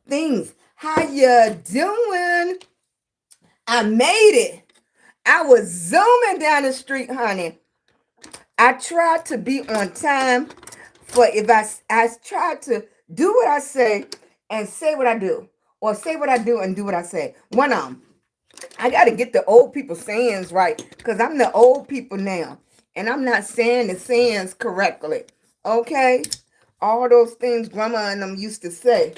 things. How you doing? I made it. I was zooming down the street, honey. I tried to be on time for if I tried to do what I say and say what I do, or say what I do and do what I say. One of them. I got to get the old people sayings right because I'm the old people now, and I'm not saying the sayings correctly. Okay, all those things grandma and them used to say.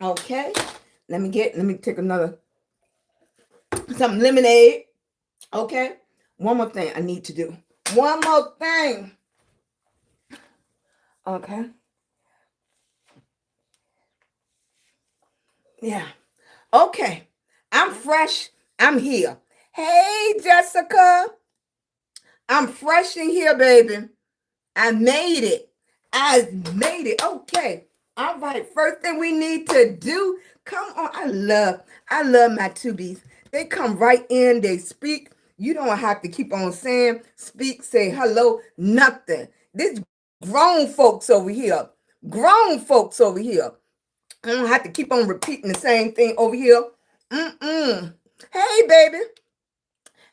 Okay, let me take another some lemonade. Okay, one more thing I need to do. One more thing. Okay, yeah. Okay, I'm fresh. I'm here. Hey, Jessica. I'm fresh in here, baby. I made it. I made it. Okay. All right. First thing we need to do. Come on. I love my tubies. They come right in. They speak. You don't have to keep on saying, speak, say hello, nothing. This grown folks over here. Grown folks over here. I don't have to keep on repeating the same thing over here. Mm-mm. Hey, baby.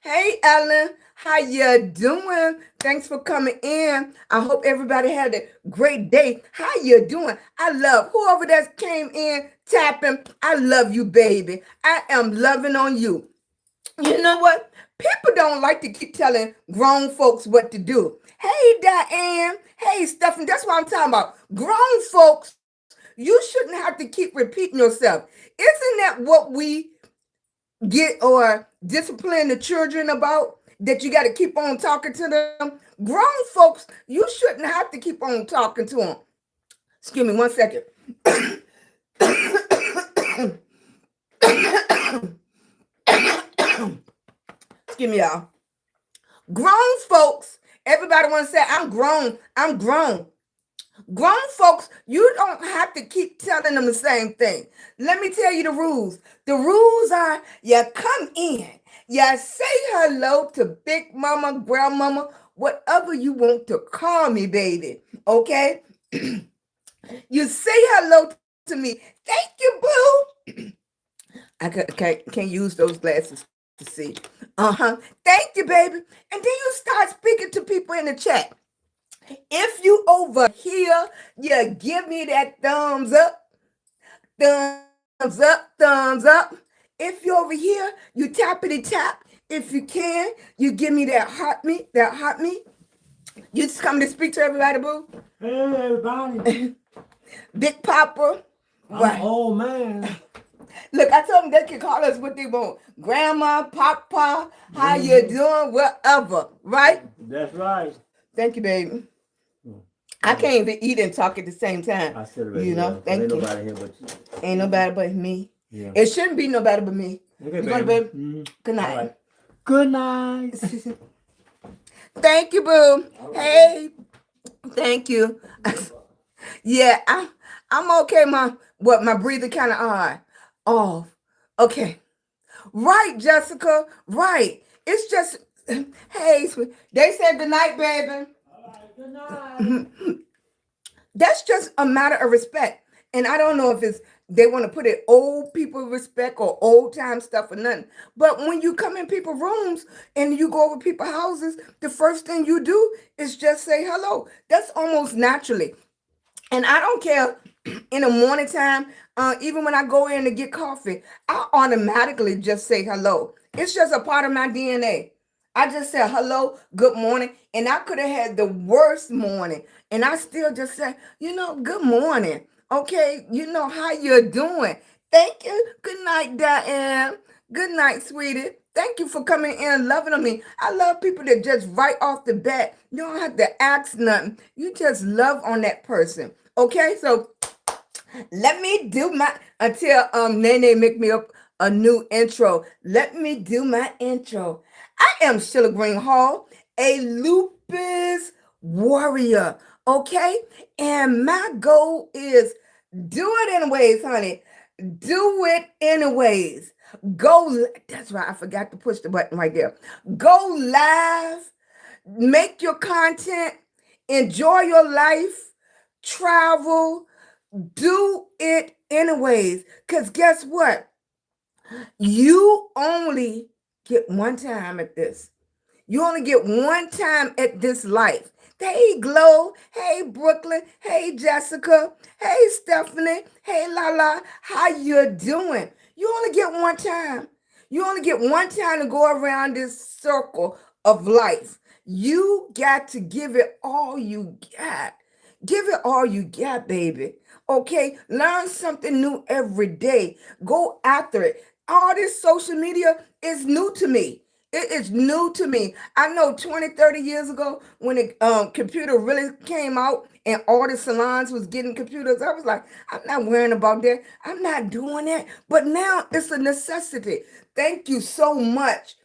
Hey, Ellen, how you doing? Thanks for coming in. I hope everybody had a great day. How you doing? I love whoever that came in tapping. I love you, baby. I am loving on you. You know what? People don't like to keep telling grown folks what to do. Hey, Diane. Hey, Stephanie. That's what I'm talking about. Grown folks, you shouldn't have to keep repeating yourself. Isn't that what we get or discipline the children about, that you got to keep on talking to them? Grown folks, you shouldn't have to keep on talking to them. Excuse me 1 second. Excuse me, y'all. Grown folks, everybody want to say, I'm grown. I'm grown. Grown folks, you don't have to keep telling them the same thing. Let me tell you the rules. The rules are you come in, you say hello to Big Mama, Grandmama, whatever you want to call me, baby. Okay? You say hello to me. Thank you, boo. I can't use those glasses to see. Thank you, baby. And then you start speaking to people in the chat. If you over here, you give me that thumbs up, thumbs up. If you're over here, you tappity tap. If you can, you give me that heart me. You just come to speak to everybody, boo. Hey, everybody. Big Papa. I'm an old man. Look, I told them they can call us what they want. Grandma, Papa, how you doing, whatever, right? That's right. Thank you, baby. I can't even eat and talk at the same time. I said it. You know, thank ain't you. Nobody here but you. Ain't nobody but me. Yeah. It shouldn't be nobody but me. Okay, you baby. baby. Good night. Right. Good night. Thank you, boo. Right. Hey, thank you. Yeah, I'm okay. My breathing kind of odd. Off. Okay. Right, Jessica. Right. It's just, hey, they said good night, baby. All right, good night. That's just a matter of respect. And I don't know if it's they want to put it old people respect or old time stuff or nothing. But when you come in people's rooms and you go over people's houses, the first thing you do is just say hello. That's almost naturally. And I don't care in the morning time, even when I go in to get coffee, I automatically just say hello. It's just a part of my DNA. I just said hello, good morning, and I could have had the worst morning, and I still just said, good morning. Okay, how you're doing. Thank you. Good night, Diane. Good night, sweetie. Thank you for coming in and loving on me. I love people that just right off the bat, you don't have to ask nothing. You just love on that person. Okay, so let me do my, until Nene make me up a new intro. Let me do my intro. I am SheilagreenHall, a lupus warrior, okay? And my goal is do it anyways, honey. Do it anyways. That's right, I forgot to push the button right there. Go live, make your content, enjoy your life, travel, do it Anyways, because guess what? You only get one time at this. You only get one time at this life. Hey, Glow. Hey, Brooklyn. Hey, Jessica. Hey, Stephanie. Hey, Lala. How you doing? You only get one time. You only get one time to go around this circle of life. You got to give it all you got. Give it all you got, baby. Okay? Learn something new every day. Go after it. All this social media is new to me. It is new to me. I know 20, 30 years ago when the computer really came out and all the salons was getting computers, I was like, I'm not worrying about that. I'm not doing that. But now it's a necessity. Thank you so much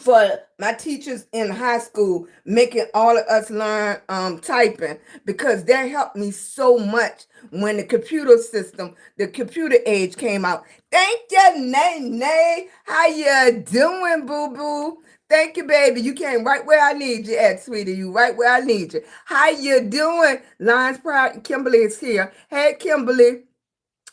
for my teachers in high school making all of us learn typing, because that helped me so much when the computer system, the computer age came out. Thank you, Nay. How you doing, boo-boo? Thank you, baby. You came right where I need you at, sweetie. You right where I need you. How you doing? Lions Proud Kimberly is here. Hey, Kimberly.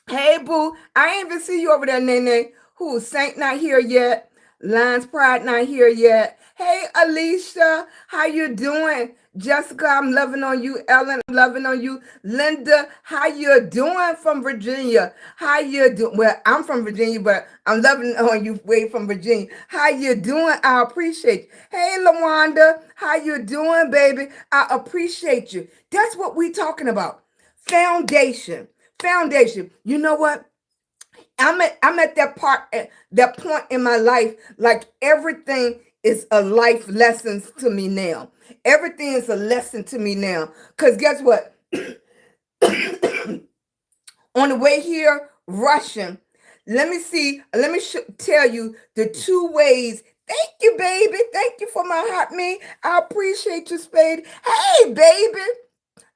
Hey, boo. I ain't even see you over there, Nene. Who, Saint not here yet? Lions Pride not here yet. Hey, Alicia. How you doing? Jessica, I'm loving on you. Ellen, I'm loving on you. Linda, how you doing from Virginia? How you doing? Well, I'm from Virginia, but I'm loving on you way from Virginia. How you doing? I appreciate you. Hey, LaWanda, how you doing, baby? I appreciate you. That's what we talking about. Foundation. You know what? I'm at that point in my life, like everything is a life lesson to me now. Everything is a lesson to me now. Because guess what? On the way here, rushing. Let me tell you the two ways. Thank you, baby. Thank you for my heart, me. I appreciate you, Spade. Hey, baby.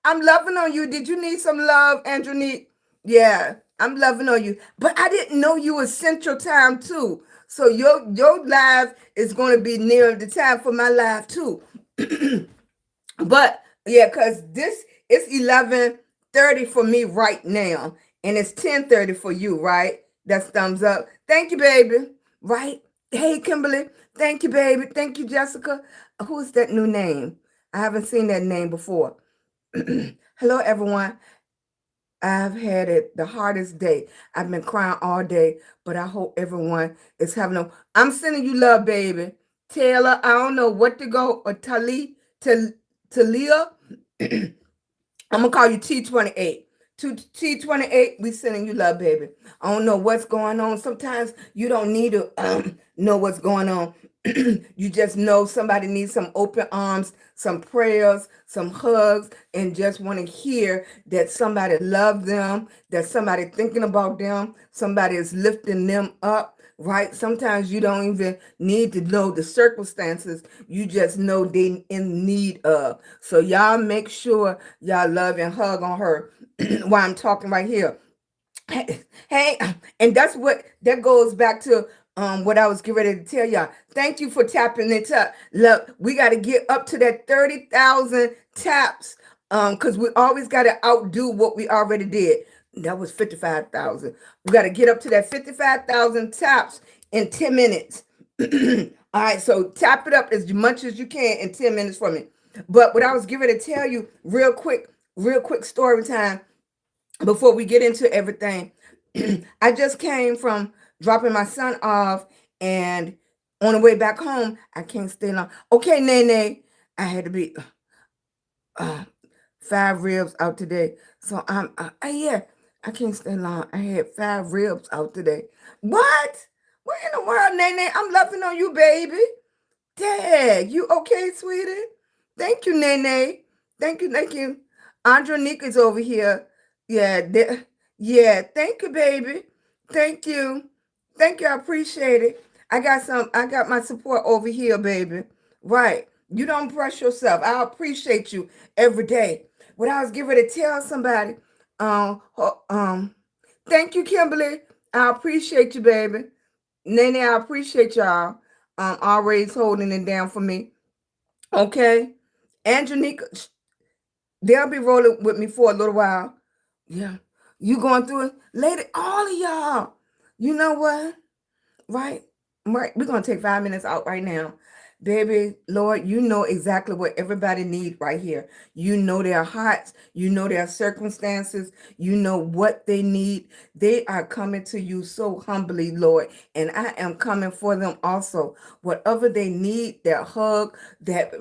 I'm loving on you. Did you need some love, Andronique? Yeah, I'm loving on you. But I didn't know you was Central Time too. So your live is going to be near the time for my live too. But yeah, because this is 11:30 for me right now. And it's 10:30 for you, right? That's thumbs up. Thank you, baby. Right? Hey, Kimberly. Thank you, baby. Thank you, Jessica. Who's that new name? I haven't seen that name before. Hello, everyone. I've had it the hardest day. I've been crying all day, but I hope everyone is having a. I'm sending you love, baby. Taylor, I don't know what to go, or Talia. I'm gonna call you T28. To T28, we sending you love, baby. I don't know what's going on. Sometimes you don't need to know what's going on. You just know somebody needs some open arms, some prayers, some hugs, and just want to hear that somebody loves them, that somebody thinking about them, somebody is lifting them up, right? Sometimes you don't even need to know the circumstances. You just know they in need of. So y'all make sure y'all love and hug on her while I'm talking right here. Hey, and that's what that goes back to what I was getting ready to tell y'all. Thank you for tapping it up. Look, we got to get up to that 30,000 taps because we always got to outdo what we already did. That was 55,000. We got to get up to that 55,000 taps in 10 minutes. All right, so tap it up as much as you can in 10 minutes for me. But what I was getting ready to tell you real quick story time before we get into everything. I just came from dropping my son off, and on the way back home, I can't stay long. Okay, Nene, I had to be 5 ribs out today. So yeah, I can't stay long. I had 5 ribs out today. What? What in the world, Nene? I'm loving on you, baby. Dad, you okay, sweetie? Thank you, Nene. Thank you. Andronique is over here. Yeah, thank you, baby. Thank you. I appreciate it. I got my support over here, baby. Right. You don't brush yourself. I appreciate you every day. What I was getting ready to tell somebody, thank you, Kimberly. I appreciate you, baby. Nene, I appreciate y'all. Always holding it down for me. Okay. Angelica, they'll be rolling with me for a little while. Yeah. You going through it? Lady, all of y'all. You know what? Right? Right. We're gonna take 5 minutes out right now. Baby, Lord, you know exactly what everybody need right here. You know their hearts, you know their circumstances, you know what they need. They are coming to you so humbly, Lord, and I am coming for them also. Whatever they need, that hug, that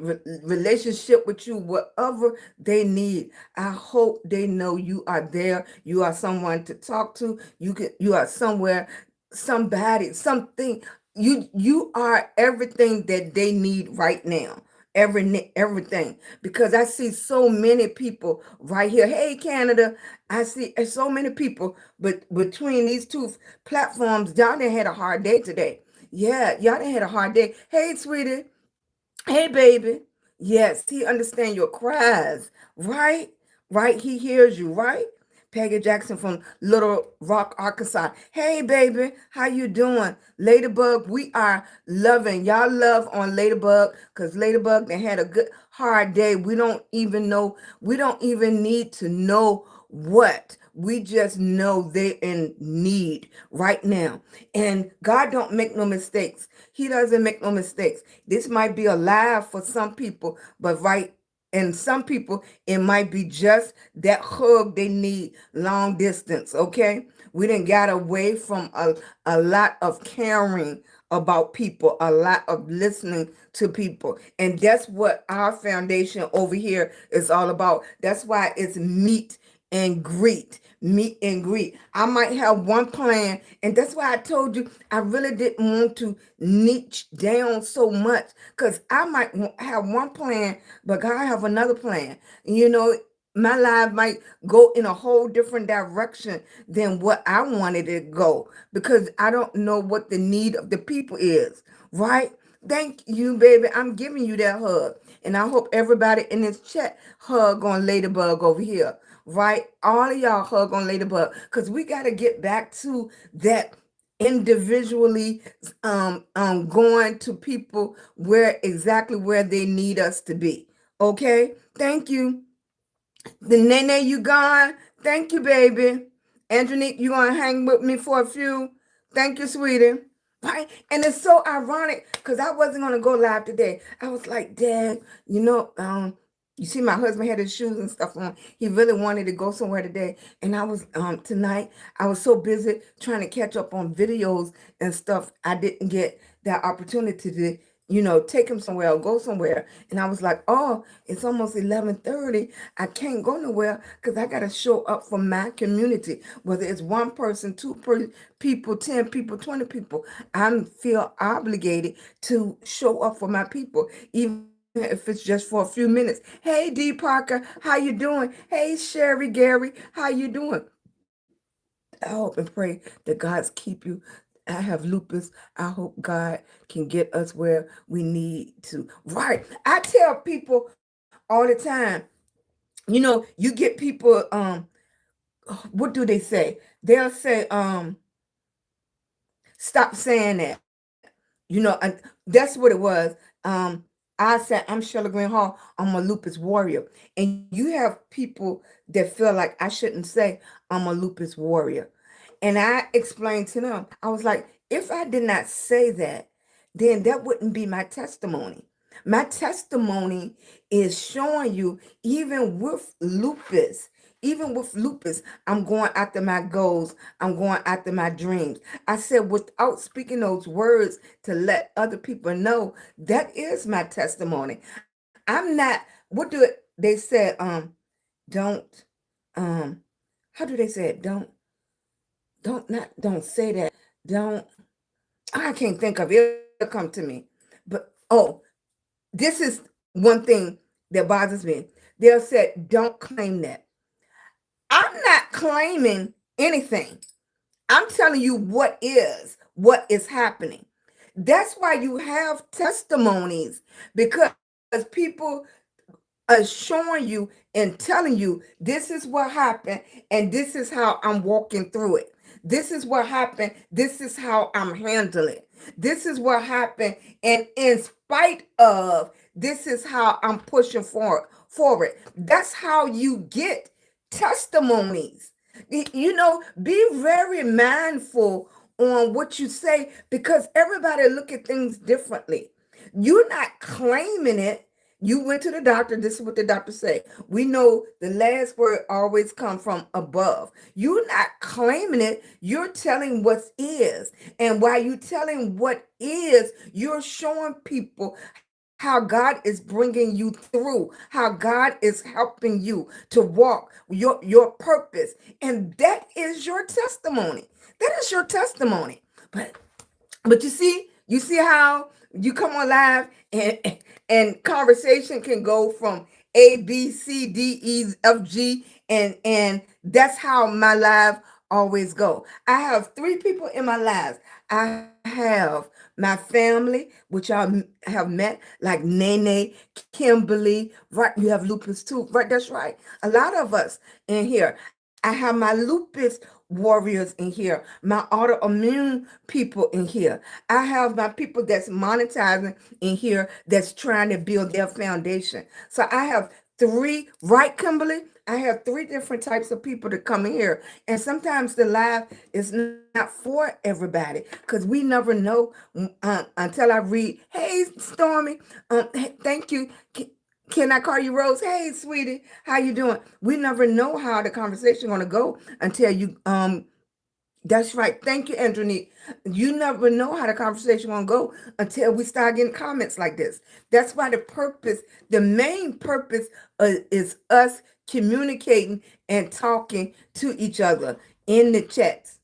relationship with you, whatever they need, I hope they know you are there. You are someone to talk to. You are somewhere, somebody, something. You are everything that they need right now. Everything, because I see so many people right here. Hey, Canada, I see so many people, but between these two platforms, y'all done had a hard day today. Yeah, y'all done had a hard day. Hey, sweetie. Hey, baby. Yes, he understands your cries, right? Right? He hears you, right? Peggy Jackson from Little Rock, Arkansas. Hey, baby, how you doing? Ladybug, we are loving. Y'all love on Ladybug because Ladybug, they had a good, hard day. We don't even know. We don't even need to know what. We just know they're in need right now. And God don't make no mistakes. He doesn't make no mistakes. This might be a lie for some people, but right, and some people, it might be just that hug they need long distance, okay? We didn't got away from a lot of caring about people, a lot of listening to people. And that's what our foundation over here is all about. That's why it's meet and greet. I might have one plan, and that's why I told you I really didn't want to niche down so much, because I might have one plan, but God have another plan. You know, my life might go in a whole different direction than what I wanted it to go, because I don't know what the need of the people is, right? Thank you, baby. I'm giving you that hug. And I hope everybody in this chat hug on Ladybug over here, right? All of y'all hug on Ladybug, because we got to get back to that individually, going to people where exactly where they need us to be. Okay? Thank you. The Nene, you gone? Thank you, baby. Angelique, you gonna hang with me for a few? Thank you, sweetie. Right? And it's so ironic because I wasn't gonna go live today. I was like, Dad, you see my husband had his shoes and stuff on. He really wanted to go somewhere today. And I was tonight, I was so busy trying to catch up on videos and stuff. I didn't get that opportunity to, take him somewhere or go somewhere. And I was like, oh, it's almost 11:30. I can't go nowhere because I got to show up for my community. Whether it's one person, people, 10 people, 20 people, I feel obligated to show up for my people, even if it's just for a few minutes. Hey, D. Parker, how you doing? Hey, Sherry Gary, how you doing? I hope and pray that God's keep you. I have lupus. I hope God can get us where we need to. Right. I tell people all the time, you get people, what do they say? They'll say, stop saying that. And that's what it was. I said, I'm SheilagreenHall. I'm a lupus warrior. And you have people that feel like I shouldn't say I'm a lupus warrior. And I explained to them, I was like, if I did not say that, then that wouldn't be my testimony. My testimony is showing you, even with lupus, I'm going after my goals. I'm going after my dreams. I said, without speaking those words to let other people know, that is my testimony. I'm not, what do they said, don't, how do they say it? Don't say that. Don't, I can't think of it. It'll come to me. But, this is one thing that bothers me. They'll say, don't claim that. I'm not claiming anything. I'm telling you what is happening. That's why you have testimonies, because people are showing you and telling you this is what happened and this is how I'm walking through it. This is what happened. This is how I'm handling it. This is what happened. And in spite of, this is how I'm pushing forward. That's how you get testimonies. You know, be very mindful on what you say because everybody look at things differently. You're not claiming it. You went to the doctor. This is what the doctor said. We know the last word always come from above. You're not claiming it. You're telling what is. And while you telling what is, you're showing people how God is bringing you through, how God is helping you to walk your purpose. And that is your testimony. That is your testimony. But you see how you come on live and conversation can go from A, B, C, D, E, F, G, and that's how my live always go. I have three people in my lives. I have my family, which I have met, like Nene, Kimberly, right? You have Lupus too, right? That's right. A lot of us in here. I have my Lupus warriors in here, my autoimmune people in here. I have my people that's monetizing in here that's trying to build their foundation. So I have three, right, Kimberly? I have three different types of people to come in here. And sometimes the live is not for everybody because we never know until I read, hey, Stormy, hey, thank you. Can I call you Rose? Hey, sweetie, how you doing? We never know how the conversation going to go until you that's right. Thank you, Andronique. You never know how the conversation gonna go until we start getting comments like this. That's why the main purpose is us communicating and talking to each other in the chats.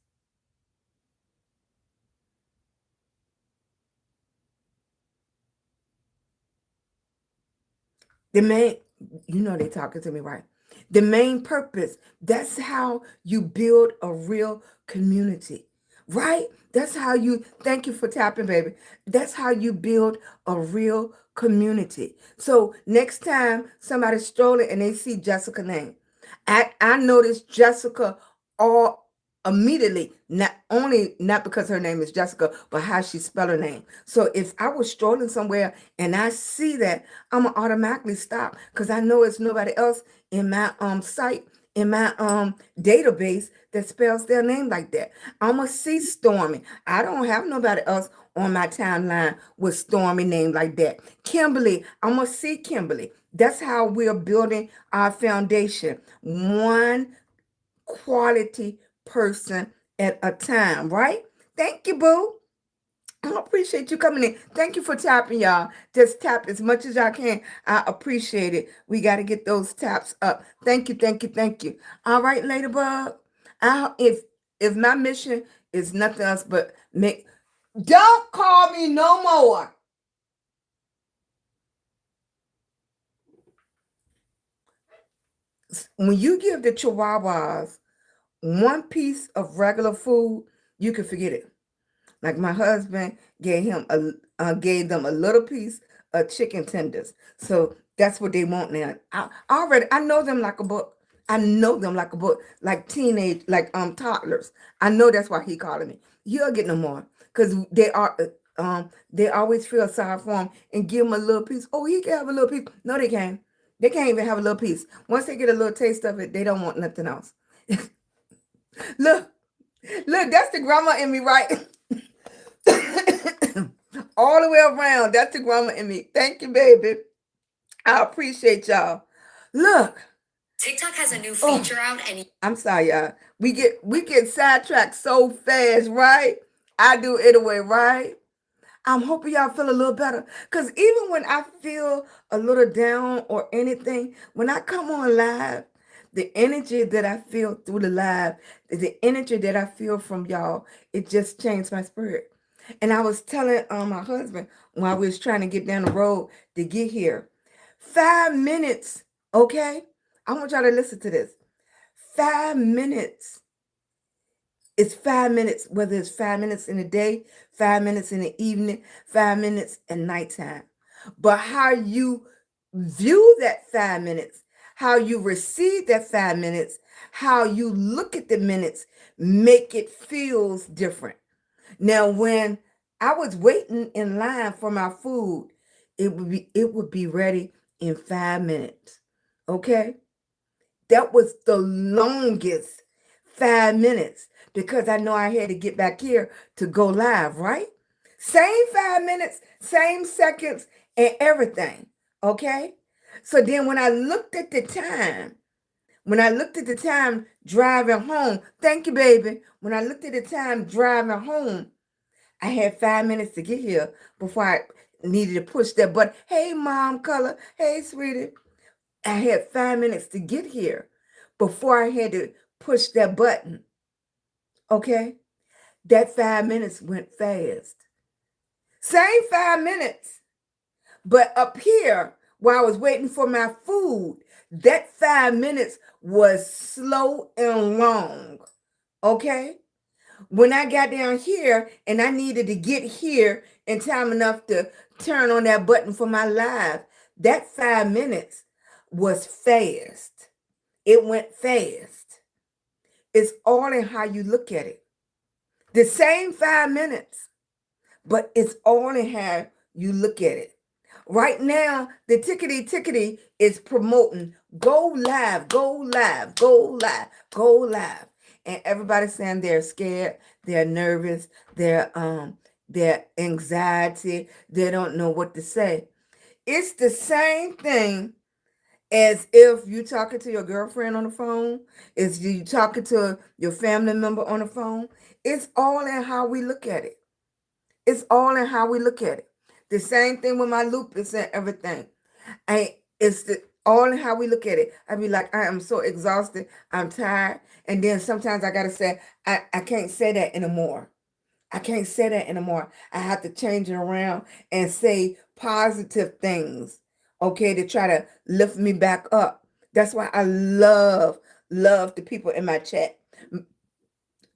The main, you know, they talking to me, right? The main purpose. That's how you build a real community, right? That's how you, thank you for tapping, baby. That's how you build a real community. So next time somebody's strolling and they see Jessica name, I noticed Jessica all immediately, not because her name is Jessica, but how she spell her name. So if I was strolling somewhere and I see that, I'm gonna automatically stop because I know it's nobody else in my site, in my database that spells their name like that. I'm gonna see Stormy. I don't have nobody else on my timeline with Stormy name like that. Kimberly, I'm gonna see Kimberly. That's how we're building our foundation. One quality person at a time, right? Thank you, boo. I appreciate you coming in. Thank you for tapping, y'all. Just tap as much as y'all can. I appreciate it. We got to get those taps up. Thank you, thank you, thank you. All right, Ladybug. If my mission is nothing else but make, don't call me no more. When you give the Chihuahuas one piece of regular food, you can forget it. Like my husband gave them a little piece of chicken tenders. So that's what they want now. I know them like a book. I know them like a book, like teenage, like toddlers. I know that's why he calling me. He'll get no more because they always feel sorry for him and give him a little piece. Oh, he can have a little piece. No, they can't. They can't even have a little piece. Once they get a little taste of it, they don't want nothing else. Look, look, that's the grandma in me, right? All the way around. That's the grandma in me. Thank you, baby. I appreciate y'all. Look. TikTok has a new feature out and I'm sorry, y'all. We get sidetracked so fast, right? I do it away, right? I'm hoping y'all feel a little better. Because even when I feel a little down or anything, when I come on live, the energy that I feel through the live, the energy that I feel from y'all, it just changed my spirit. And I was telling my husband while we was trying to get down the road to get here, 5 minutes, okay? I want y'all to listen to this. 5 minutes. It's 5 minutes, whether it's 5 minutes in the day, 5 minutes in the evening, 5 minutes at nighttime. But how you view that 5 minutes, how you receive that 5 minutes, how you look at the minutes, make it feels different. Now, when I was waiting in line for my food, it would be ready in 5 minutes. Okay? That was the longest 5 minutes because I know I had to get back here to go live, right? Same 5 minutes, same seconds, and everything. Okay? So then when I looked at the time, driving home, thank you, baby. When I looked at the time driving home, I had 5 minutes to get here before I needed to push that button. Hey, mom, color. Hey, sweetie. I had 5 minutes to get here before I had to push that button. Okay? That 5 minutes went fast. Same 5 minutes. But up here, while I was waiting for my food, that 5 minutes was slow and long. Okay? When I got down here and I needed to get here in time enough to turn on that button for my live, that 5 minutes was fast. It went fast. It's all in how you look at it. The same 5 minutes, but it's all in how you look at it. Right now, the tickety is promoting go live, go live, go live, go live. And everybody's saying they're scared, they're nervous, they're anxiety, they don't know what to say. It's the same thing as if you talking to your girlfriend on the phone, as you talking to your family member on the phone. It's all in how we look at it. It's all in how we look at it. The same thing with my lupus and everything. It's all in how we look at it. I be like, I am so exhausted. I'm tired. And then sometimes I got to say, I can't say that anymore. I can't say that anymore. I have to change it around and say positive things, okay, to try to lift me back up. That's why I love the people in my chat.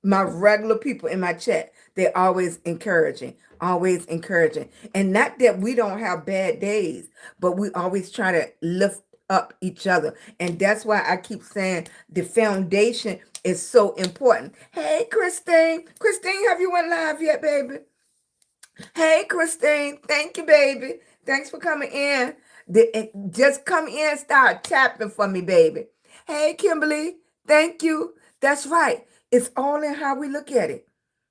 My regular people in my chat, they're always encouraging. And not that we don't have bad days, but we always try to lift up each other. And that's why I keep saying the foundation is so important. Hey, Christine. Christine, have you went live yet, baby? Hey, Christine. Thank you, baby. Thanks for coming in. Just come in, start tapping for me, baby. Hey, Kimberly. Thank you. That's right. It's all in how we look at it.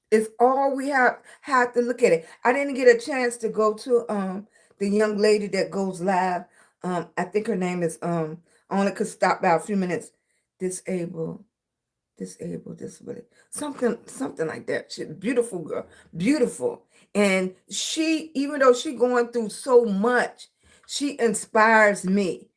It's all we have to look at it. I didn't get a chance to go to the young lady that goes live. I think her name is only could stop by a few minutes. Disabled, disability, something like that. She's a beautiful girl, beautiful. And she, even though she going through so much, she inspires me.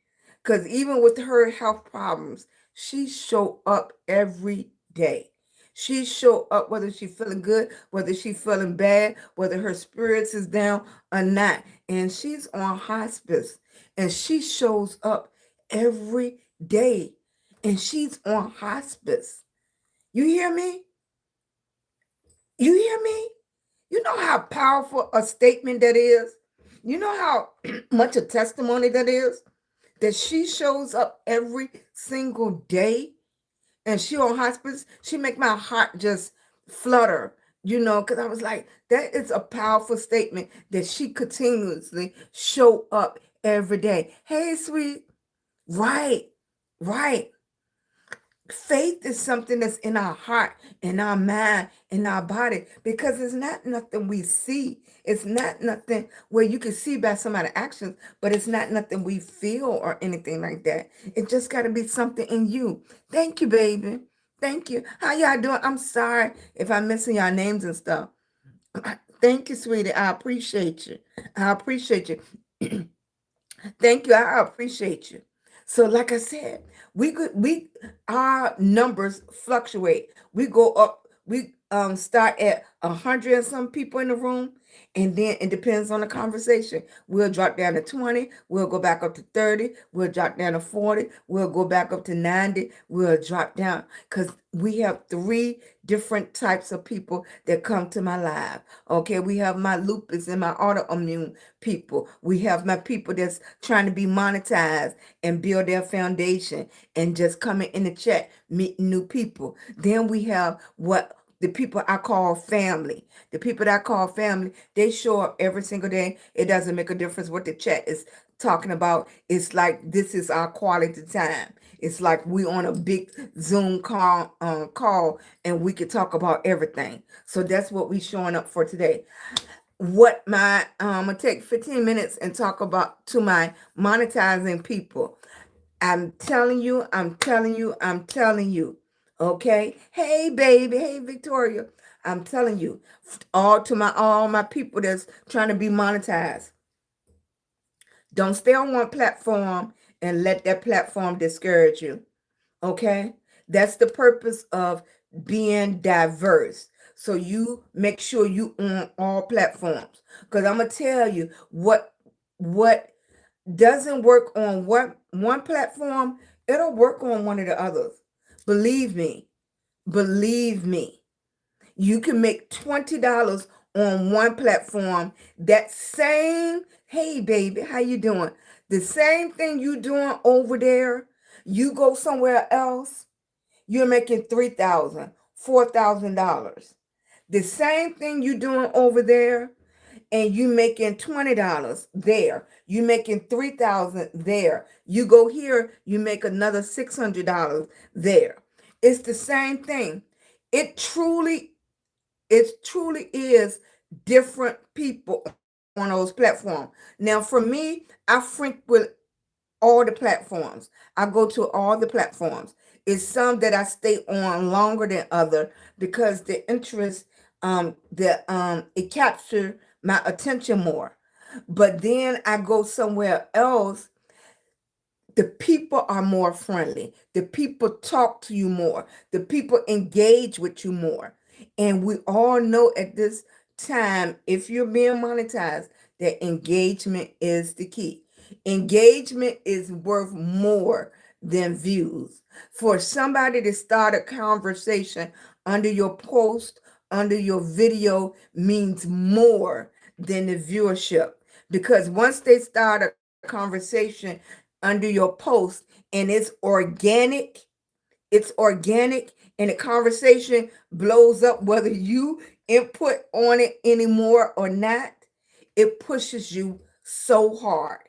Because even with her health problems, she show up every day. She show up whether she feeling good, whether she feeling bad, whether her spirits is down or not. And she's on hospice. And she shows up every day. And she's on hospice. You hear me? You hear me? You know how powerful a statement that is? You know how much a testimony that is? That she shows up every single day and she on hospice. She make my heart just flutter, because I was like, that is a powerful statement that she continuously show up every day. Hey, sweet. Right. Faith is something that's in our heart, in our mind, in our body, because it's not nothing we see. It's not nothing where you can see by somebody's actions, but it's not nothing we feel or anything like that. It just got to be something in you. Thank you, baby. Thank you. How y'all doing? I'm sorry if I'm missing y'all names and stuff. Thank you, sweetie. I appreciate you. Thank you. I appreciate you. So like I said, our numbers fluctuate. We go up, we start at 100 and some people in the room, and then it depends on the conversation. We'll drop down to 20, we'll go back up to 30, we'll drop down to 40, we'll go back up to 90, we'll drop down, because we have 3 different types of people that come to my live. Okay, we have my lupus and my autoimmune people. We have my people that's trying to be monetized and build their foundation and just coming in the chat, meeting new people. Then we have the people I call family. The people that I call family, they show up every single day. It doesn't make a difference what the chat is talking about it's like this is our quality time. It's like we on a big Zoom call and we could talk about everything. So that's what we showing up for today. What my I'm gonna take 15 minutes and talk about to my monetizing people. I'm telling you, I'm telling you, I'm telling you. Okay. Hey baby, hey Victoria. I'm telling you, all my people that's trying to be monetized. Don't stay on one platform and let that platform discourage you. Okay? That's the purpose of being diverse. So you make sure you on all platforms. Because I'm gonna tell you what doesn't work on one platform, it'll work on one of the others. Believe me. Believe me. You can make $20 on one platform. That same, hey baby, how you doing? The same thing you doing over there, you go somewhere else, you're making $3,000, $4,000. The same thing you doing over there, and you making $20 there. You making $3,000 there. You go here, you make another $600 there. It's the same thing. It truly is different people on those platforms. Now, for me, I frequent all the platforms. I go to all the platforms. It's some that I stay on longer than other because the interest, it captured my attention more. But then I go somewhere else, the people are more friendly. The people talk to you more. The people engage with you more. And we all know at this time, if you're being monetized, that engagement is the key. Engagement is worth more than views. For somebody to start a conversation under your post, under your video, means more than the viewership. Because once they start a conversation under your post and it's organic and the conversation blows up whether you input on it anymore or not, it pushes you so hard.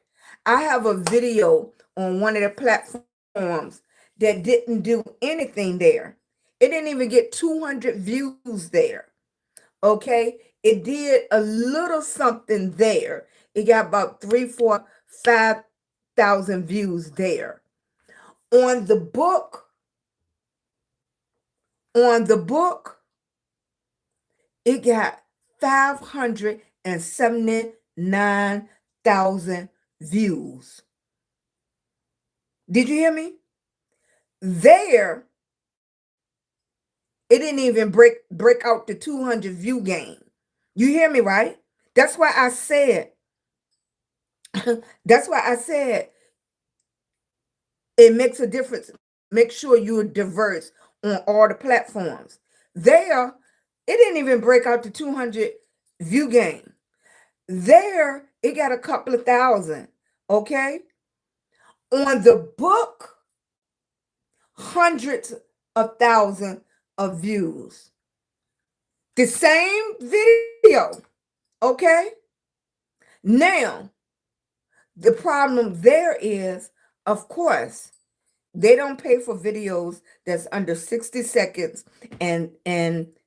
I have a video on one of the platforms that didn't do anything there. It didn't even get 200 views there. Okay, it did a little something there. It got about 3, 4, 5,000 views there. On the book, on the book, it got 579,000 views. Did you hear me? There, it didn't even break out the 200 view game. You hear me, right? That's why I said, that's why I said it makes a difference. Make sure you're diverse on all the platforms. There, it didn't even break out the 200 view game. There, it got a couple of thousand. Okay. On the book, hundreds of thousands of views. The same video. Okay. Now, the problem there is, of course, they don't pay for videos that's under 60 seconds and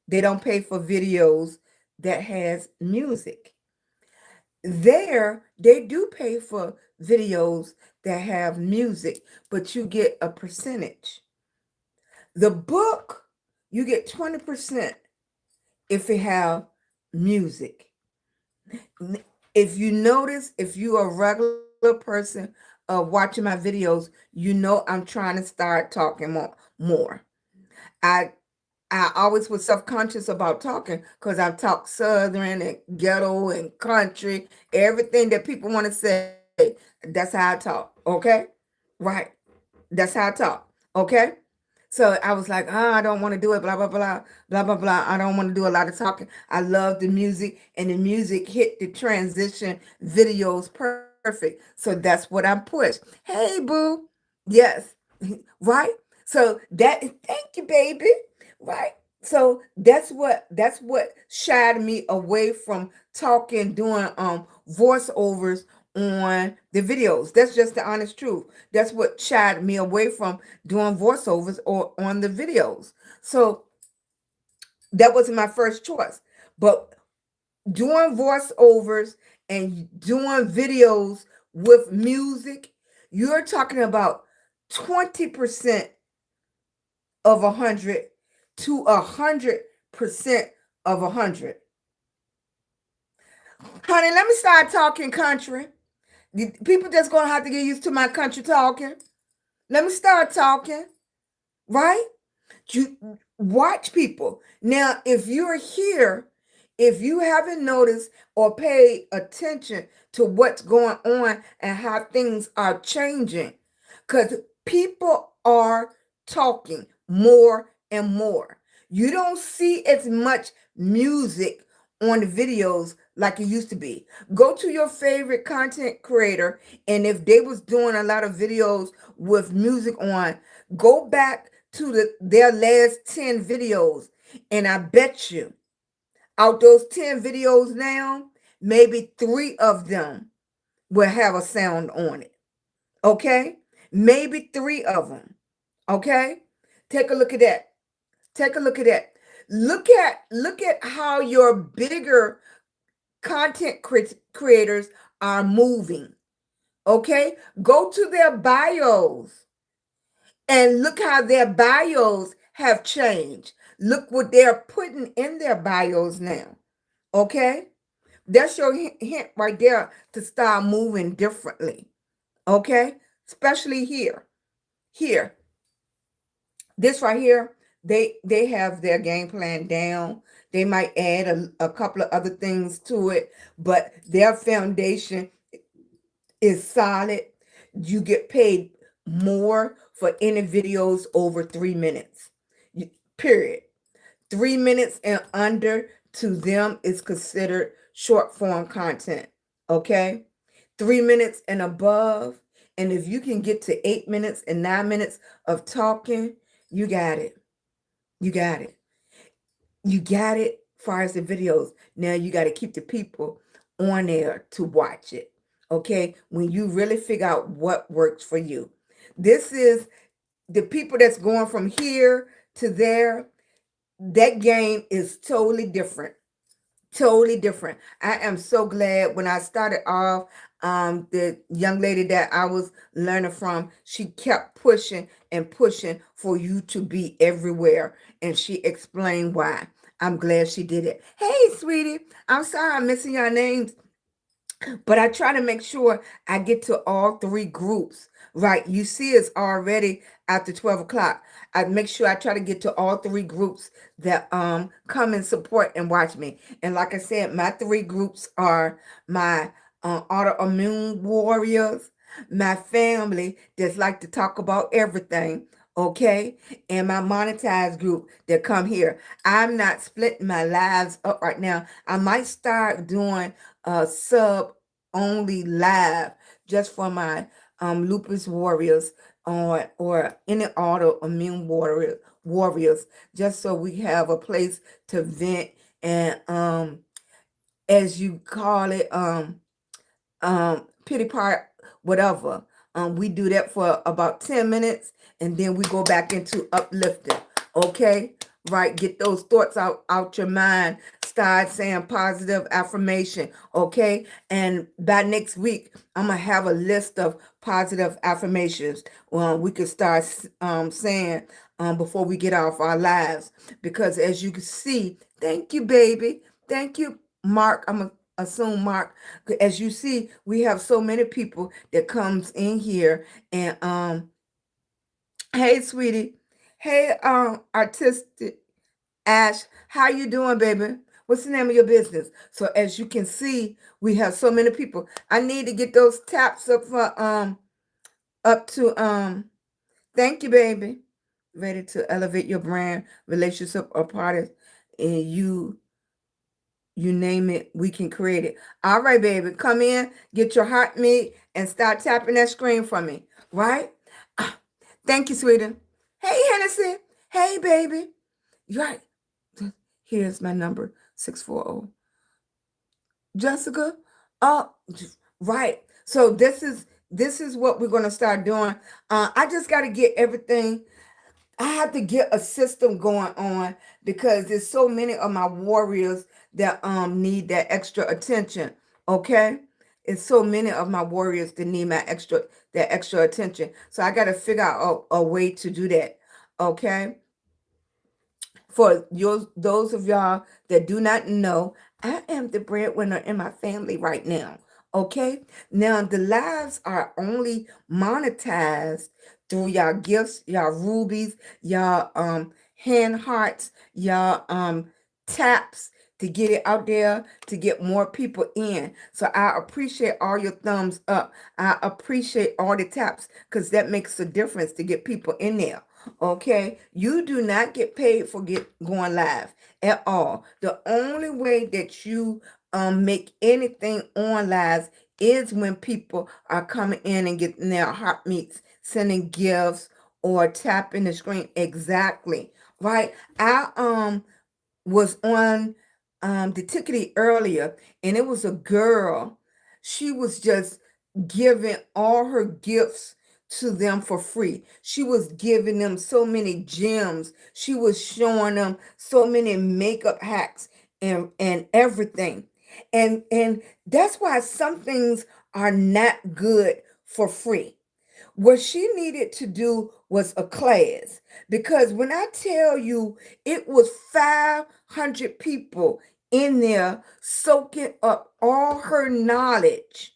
they don't pay for videos that has music. There, they do pay for videos that have music, but you get a percentage. The book, you get 20% if it have music. If you notice, if you're a regular person watching my videos, you know I'm trying to start talking more. I always was self-conscious about talking because I've talked Southern and ghetto and country, everything that people want to say. That's how I talk. Okay. Right. That's how I talk. Okay. So I was like, oh, I don't want to do it, blah, blah, blah, blah, blah, blah. I don't want to do a lot of talking. I love the music, and the music hit the transition videos perfect. So that's what I'm pushed. Hey, boo. Yes. Right. So thank you, baby. Right. So that's what shied me away from talking, doing voiceovers on the videos. That's just the honest truth. That's what shied me away from doing voiceovers or on the videos. So that wasn't my first choice. But doing voiceovers and doing videos with music, you're talking about 20% of 100 to 100% of 100. Honey, let me start talking country. The people just gonna have to get used to my country talking. Let me start talking, right? You watch people. Now, if you're here, if you haven't noticed or paid attention to what's going on and how things are changing, because people are talking more and more. You don't see as much music on the videos like it used to be. Go to your favorite content creator, and if they was doing a lot of videos with music on, go back to their last 10 videos, and I bet you out those 10 videos now, maybe 3 of them will have a sound on it. Okay? Maybe 3 of them. Okay? Take a look at that. Take a look at that. Look at how your bigger content creators are moving. Okay? Go to their bios and look how their bios have changed. Look what they're putting in their bios now. Okay? That's your hint right there to start moving differently. Okay? Especially here. Here. This right here, they have their game plan down. They might add a couple of other things to it, but their foundation is solid. You get paid more for any videos over 3 minutes. Period. 3 minutes and under to them is considered short form content. Okay? 3 minutes and above. And if you can get to 8 minutes and 9 minutes of talking, you got it. You got it. You got it as far as the videos. Now you got to keep the people on there to watch it. Okay? When you really figure out what works for you. This is the people that's going from here to there. That game is totally different. Totally different. I am so glad when I started off, the young lady that I was learning from, she kept pushing and pushing for you to be everywhere. And she explained why. I'm glad she did it. Hey, sweetie, I'm sorry I'm missing your names, but I try to make sure I get to all 3 groups. Right. You see, it's already after 12 o'clock. I make sure I try to get to all 3 groups that come and support and watch me. And like I said, my 3 groups are my autoimmune warriors, my family that's like to talk about everything, okay, and my monetized group that come here. I'm not splitting my lives up right now. I might start doing a sub only live just for my lupus warriors or any autoimmune warriors, just so we have a place to vent and as you call it, pity part, whatever. We do that for about 10 minutes and then we go back into uplifting. Okay? Right? Get those thoughts out your mind. Start saying positive affirmation. Okay? And by next week, I'm gonna have a list of positive affirmations. We could start saying before we get off our lives. Because as you can see, thank you, baby. Thank you, Mark. I'm gonna assume Mark. As you see, we have so many people that comes in here and hey, sweetie. Hey, artistic Ash, how you doing, baby? What's the name of your business? So as you can see, we have so many people. I need to get those taps up for up to thank you, baby. Ready to elevate your brand, relationship, or product, and you name it, we can create it. All right, baby, come in, get your heart meet, and start tapping that screen for me. Right? Thank you, sweetie. Hey, Hennessy. Hey, baby. Right. Here's my number, 640. Jessica. Oh, right. So this is what we're going to start doing. I just got to get everything. I have to get a system going on because there's so many of my warriors that need that extra attention. Okay, it's so many of my warriors that need that extra attention. So I got to figure out a way to do that. Okay, for those of y'all that do not know, I am the breadwinner in my family right now. Okay. Now the lives are only monetized through y'all gifts, y'all rubies, y'all hand hearts, y'all taps to get it out there to get more people in. So I appreciate all your thumbs up. I appreciate all the taps because that makes a difference to get people in there. Okay, you do not get paid for going live at all. The only way that you make anything on lives is when people are coming in and getting their heart meets, sending gifts or tapping the screen. Exactly. Right. I was on the tickety earlier, and it was a girl. She was just giving all her gifts to them for free. She was giving them so many gems. She was showing them so many makeup hacks and everything. And that's why some things are not good for free. What she needed to do was a class, because when I tell you it was 500 people in there soaking up all her knowledge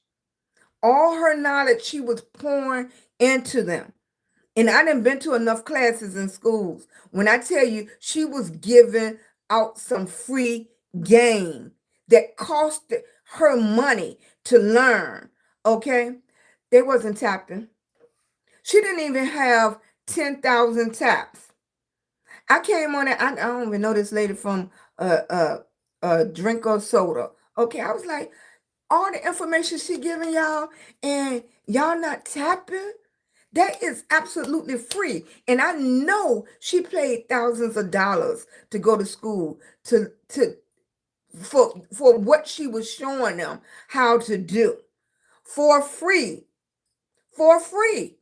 she was pouring into them. And I done been to enough classes in schools. When I tell you she was giving out some free game that cost her money to learn, okay? They wasn't tapping. She didn't even have 10,000 taps. I came on it. I don't even know this lady from drink of soda. Okay, I was like, all the information she giving y'all and y'all not tapping, that is absolutely free. And I know she paid thousands of dollars to go to school for what she was showing them how to do for free. For free.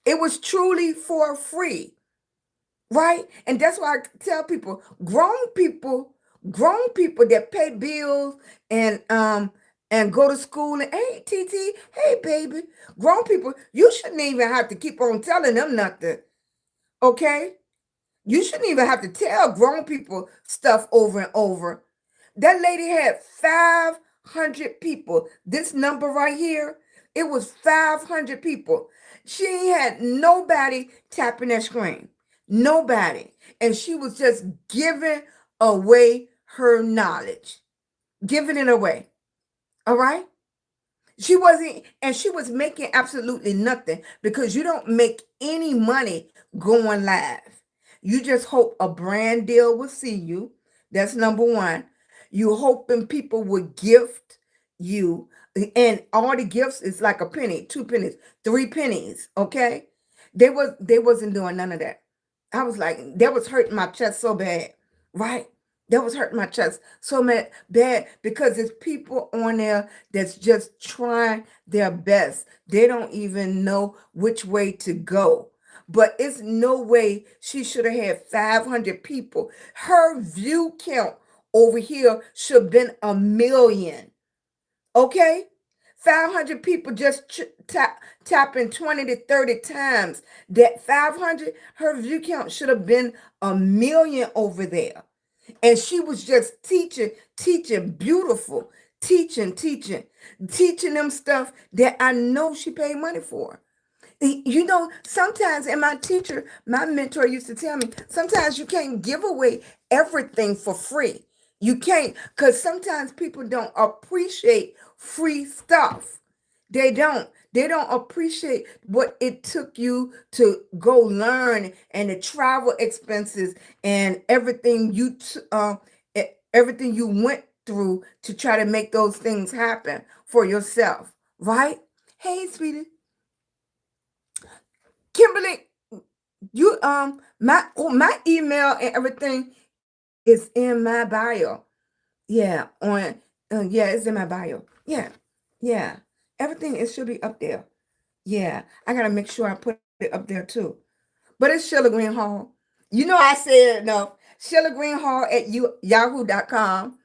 It was truly for free. Right? And that's why I tell people, grown people that pay bills and go to school and hey TT, hey baby, grown people, you shouldn't even have to keep on telling them nothing. Okay? You shouldn't even have to tell grown people stuff over and over. That lady had 500 people. This number right here, it was 500 people. She had nobody tapping that screen. Nobody. And she was just giving away her knowledge, giving it away. All right? She was making absolutely nothing, because you don't make any money going live. You just hope a brand deal will see you. That's number one. You hoping people would gift you, and all the gifts is like a penny, 2 pennies, 3 pennies. Okay, they wasn't doing none of that. I was like, that was hurting my chest so bad, right? That was hurting my chest so bad, because there's people on there that's just trying their best. They don't even know which way to go. But it's no way she should have had 500 people. Her view count over here should have been 1,000,000. Okay? 500 people just tapping 20 to 30 times. That 500, her view count should have been 1,000,000 over there. And she was just teaching beautiful, teaching them stuff that I know she paid money for. You know, sometimes, and my mentor used to tell me, sometimes you can't give away everything for free. You can't, because sometimes people don't appreciate free stuff. They don't. They don't appreciate what it took you to go learn, and the travel expenses and everything you went through to try to make those things happen for yourself, right? Hey, sweetie. Kimberly, you my email and everything is in my bio. Yeah, on yeah, it's in my bio. Yeah. Yeah. Everything, it should be up there. Yeah, I gotta make sure I put it up there too. But it's Sheila Green Hall. You know I said enough. SheilagreenHall at yahoo.com.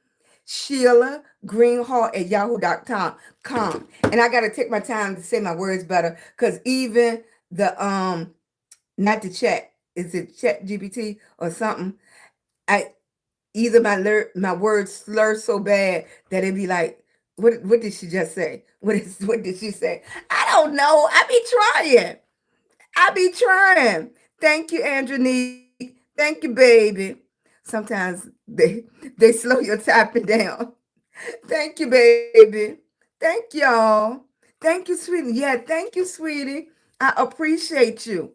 SheilagreenHall at yahoo.com. And I gotta take my time to say my words better, because even the not the chat, is it chat GPT or something? I either my words slur so bad that it'd be like, what did she just say? What did she say? I don't know. I be trying. I be trying. Thank you, Andronique. Thank you, baby. Sometimes they slow your typing down. Thank you, baby. Thank y'all. Thank you, sweetie. Yeah, thank you, sweetie. I appreciate you.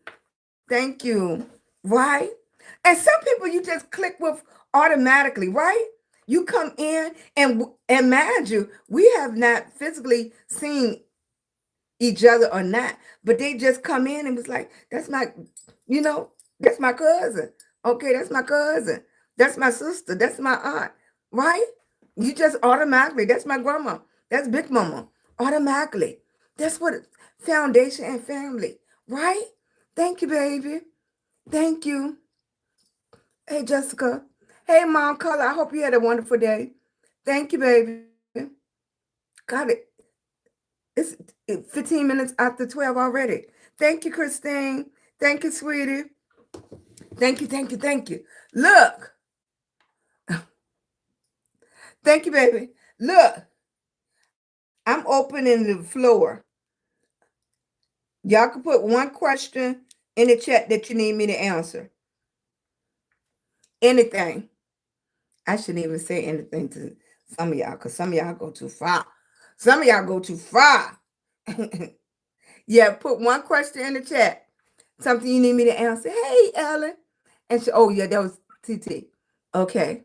Thank you. Right? And some people you just click with automatically, right? You come in and mind you, we have not physically seen each other or not, but they just come in and was like, that's my, you know, that's my cousin. Okay, that's my cousin. That's my sister. That's my aunt. Right? You just automatically, that's my grandma. That's Big Mama. Automatically. That's what foundation and family. Right? Thank you, baby. Thank you. Hey, Jessica. Hey, Mom Color. I hope you had a wonderful day. Thank you, baby. Got it. It's 15 minutes after 12 already. Thank you, Christine. Thank you, sweetie. Thank you, thank you, thank you. Look. Thank you, baby. Look. I'm opening the floor. Y'all can put one question in the chat that you need me to answer. Anything. I shouldn't even say anything to some of y'all, because some of y'all go too far. Some of y'all go too far. Yeah, put one question in the chat. Something you need me to answer. Hey, Ellen. And she, oh, yeah, that was TT. Okay.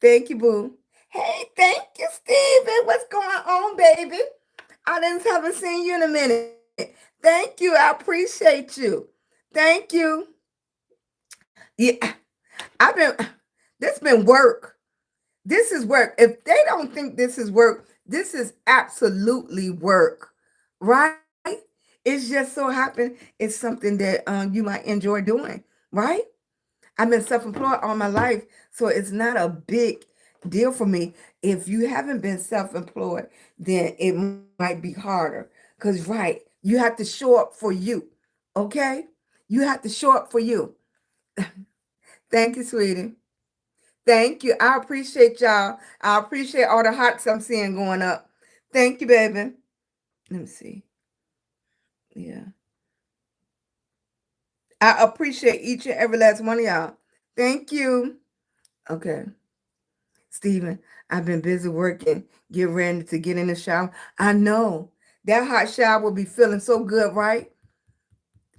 Thank you, boo. Hey, thank you, Steven. What's going on, baby? I didn't haven't seen you in a minute. Thank you. I appreciate you. Thank you. Yeah, I've been, this been work. This is work. If they don't think this is work, this is absolutely work, right? It's just so happened it's something that you might enjoy doing, right? I've been self-employed all my life, so it's not a big deal for me. If you haven't been self-employed, then it might be harder. Because, right, you have to show up for you, okay? You have to show up for you. Thank you, sweetie. Thank you. I appreciate y'all. I appreciate all the hearts I'm seeing going up. Thank you, baby. Let me see. Yeah. I appreciate each and every last one of y'all. Thank you. Okay. Stephen, I've been busy working, get ready to get in the shower. I know that hot shower will be feeling so good, right?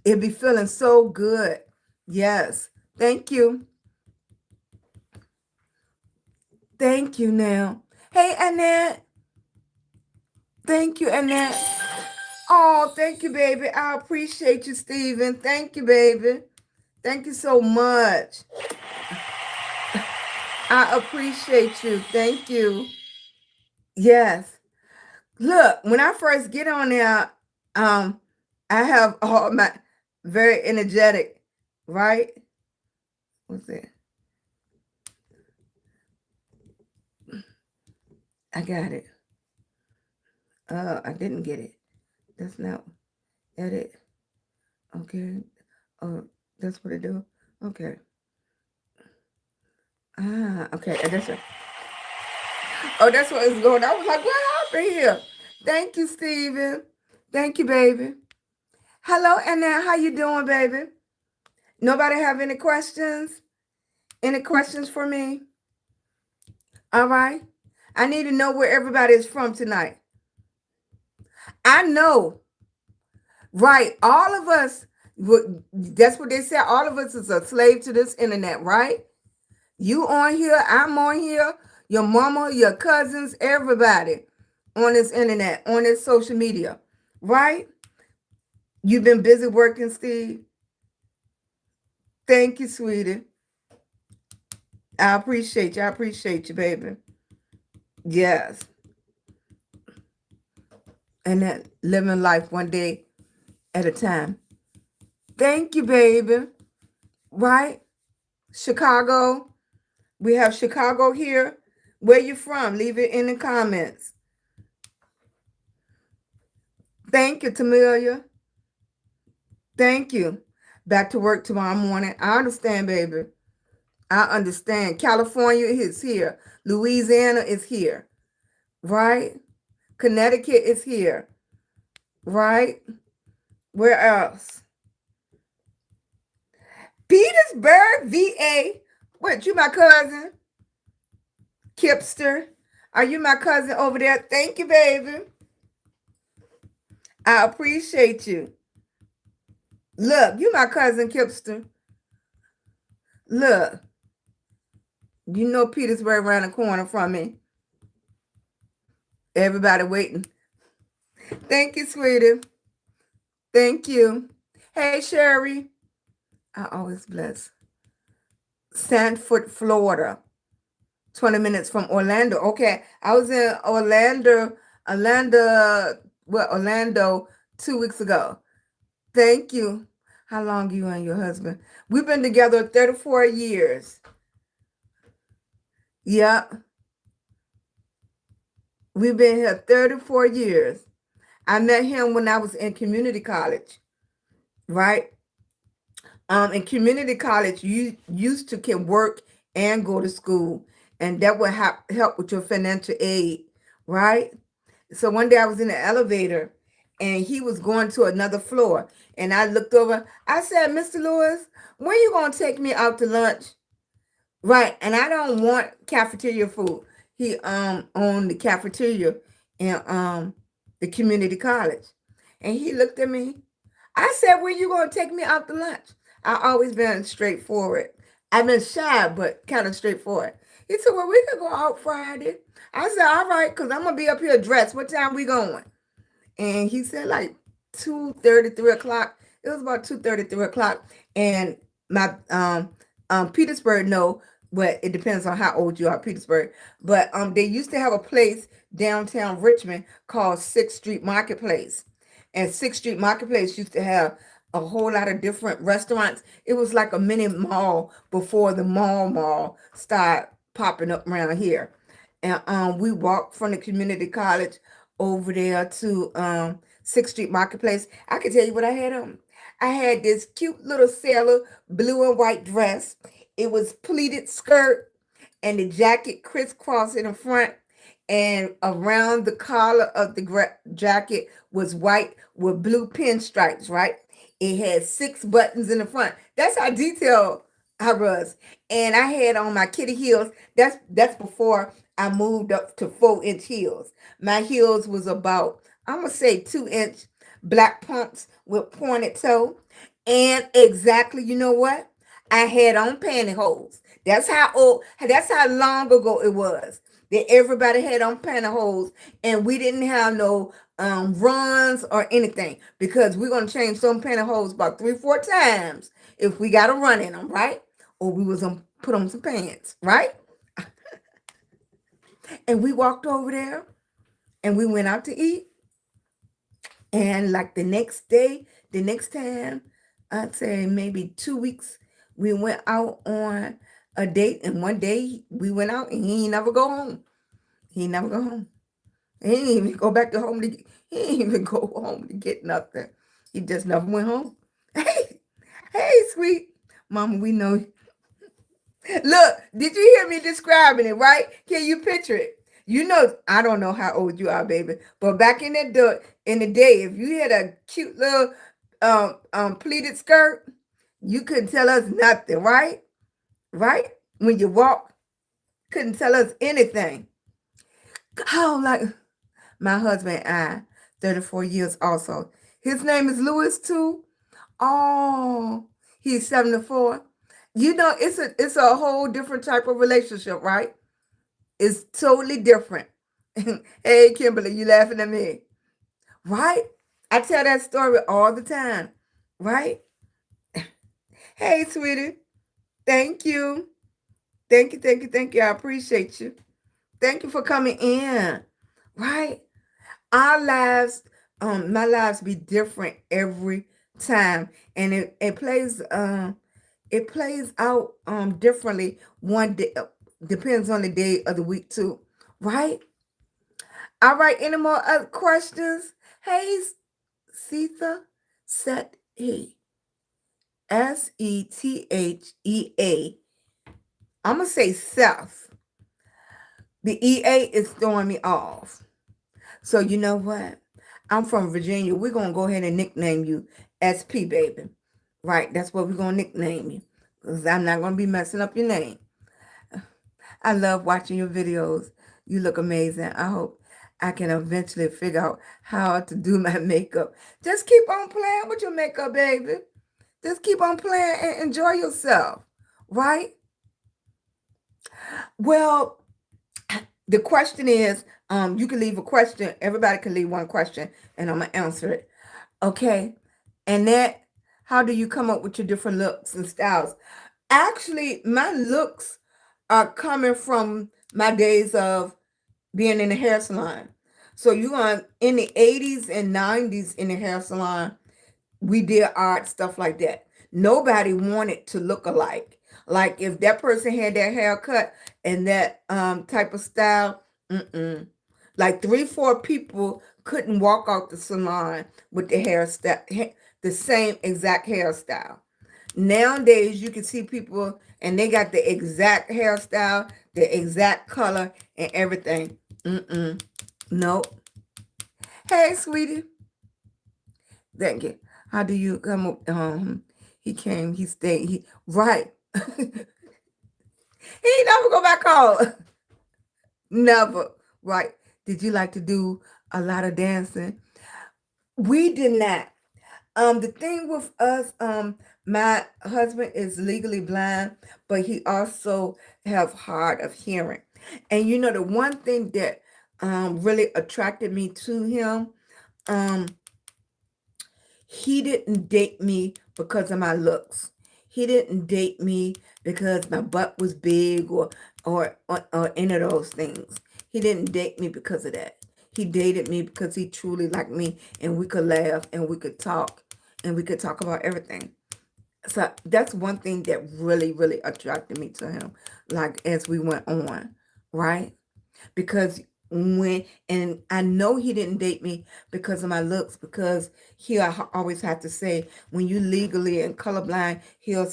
It'll be feeling so good. Yes. Thank you. Thank you now. Hey, Annette. Thank you, Annette. Oh, thank you, baby. I appreciate you, Stephen. Thank you, baby. Thank you so much. I appreciate you. Thank you. Yes. Look, when I first get on there, I have all my very energetic, right? What's that? I got it. I didn't get it. That's not edit. Okay. That's what it do. Okay. Okay. That's right. Oh, that's what it's going. I was like, what happened here? Thank you, Steven. Thank you, baby. Hello, Annette. How you doing, baby? Nobody have any questions? Any questions for me? All right. I need to know where everybody is from tonight. I know, right? All of us, that's what they say. All of us is a slave to this internet, right? You on here, I'm on here, your mama, your cousins, everybody on this internet, on this social media, right? You've been busy working, Steve. Thank you, sweetie. I appreciate you. I appreciate you, baby. Yes. and then living life one day at a time. Thank you, baby. Right? Chicago. We have Chicago here. Where you from? Leave it in the comments. Thank you, Tamilia. Thank you. Back to work tomorrow morning. I understand, baby. I understand. California is here. Louisiana is here. Right? Connecticut is here. Right? Where else? Petersburg, VA. What, you my cousin? Kipster. Are you my cousin over there? Thank you, baby. I appreciate you. Look, you my cousin Kipster. Look. You know Petersburg around the corner from me. Everybody waiting. Thank you, sweetie. Thank you. Hey, Sherry. I always bless. Sanford, Florida. 20 minutes from Orlando. Okay. I was in Orlando 2 weeks ago. Thank you. How long you and your husband? We've been together 34 years. Yep. We've been here 34 years. I met him when I was in community college, right? In community college, you used to can work and go to school, and that would help with your financial aid, right? So one day I was in the elevator, and he was going to another floor, and I looked over. I said, "Mr. Lewis, when you gonna take me out to lunch?" Right, and I don't want cafeteria food. He owned the cafeteria in the community college, and he looked at me. I said, "When you gonna take me out to lunch?" I always been straightforward. I've been shy, but kind of straightforward. He said, "Well, we could go out Friday." I said, "All right, because I'm gonna be up here dressed. What time we going?" And he said like 2:30, 3 o'clock. It was about 2:30, 3 o'clock. And my Petersburg, no, but it depends on how old you are, Petersburg. But they used to have a place downtown Richmond called 6th Street Marketplace. And 6th Street Marketplace used to have a whole lot of different restaurants. It was like a mini mall before the mall started popping up around here. And we walked from the community college over there to 6th Street Marketplace. I can tell you what I had on. I had this cute little sailor blue and white dress. It was pleated skirt, and the jacket crisscrossed in the front, and around the collar of the jacket was white with blue pinstripes, right? It had 6 buttons in the front. That's how detailed I was. And I had on my kitty heels. That's before I moved up to 4-inch heels. My heels was about, I'm going to say 2-inch black pumps with pointed toe. And exactly, you know what? I had on pantyhose. That's how long ago it was that everybody had on pantyhose, and we didn't have no runs or anything, because we're going to change some pantyhose about 3-4 times if we got a run in them, right? Or we was going to put on some pants, right? And we walked over there and we went out to eat. And like the next time, I'd say maybe 2 weeks, we went out on a date. And one day we went out and he ain't never go home. He never go home. He didn't even go back to home he didn't even go home to get nothing. He just never went home. Hey, sweet mama, we know. Look, did you hear me describing it, right? Can you picture it? You know, I don't know how old you are, baby, but back in the day, if you had a cute little pleated skirt, you couldn't tell us nothing, right? Right? When you walk, couldn't tell us anything. Oh, like my husband and I, 34 years also. His name is Lewis too. Oh, he's 74. You know, it's a whole different type of relationship, right? It's totally different. Hey, Kimberly, you laughing at me, right? I tell that story all the time, right? Hey, sweetie, thank you. Thank you, thank you, thank you. I appreciate you. Thank you for coming in, right? Our lives my lives be different every time, and it plays out differently one day, depends on the day of the week too, right? All right, any more other questions? Hey, Setha, Set E, Sethea. I'm gonna say Seth. The EA is throwing me off. So you know what? I'm from Virginia. We're gonna go ahead and nickname you SP, baby. Right? That's what we're gonna nickname you. Because I'm not gonna be messing up your name. I love watching your videos. You look amazing. I hope I can eventually figure out how to do my makeup. Just keep on playing with your makeup, baby. Just keep on playing and enjoy yourself. Right? Well, the question is, you can leave a question. Everybody can leave one question, and I'm gonna answer it. Okay. And that, how do you come up with your different looks and styles? Actually, my looks are coming from my days of being in the hair salon. So you on in the 80s and 90s in the hair salon, we did art, stuff like that. Nobody wanted to look alike. Like if that person had that haircut and that type of style, mm-mm. Like 3, 4 people couldn't walk out the salon with the hairstyle, the same exact hairstyle. Nowadays, you can see people and they got the exact hairstyle, the exact color, and everything. Mm-mm. Nope. Hey, sweetie. Thank you. How do you come up? He came, he stayed, he right. He never go back home. Never. Right. Did you like to do a lot of dancing? We did not. The thing with us, my husband is legally blind, but he also have hard of hearing. And you know, the one thing that really attracted me to him, um, he didn't date me because of my looks. He didn't date me because my butt was big or any of those things. He didn't date me because of that. He dated me because he truly liked me and we could laugh and we could talk and we could talk about everything. So that's one thing that really, really attracted me to him, like as we went on, right? Because when and I know he didn't date me because of my looks, because always have to say when you legally and colorblind, he'll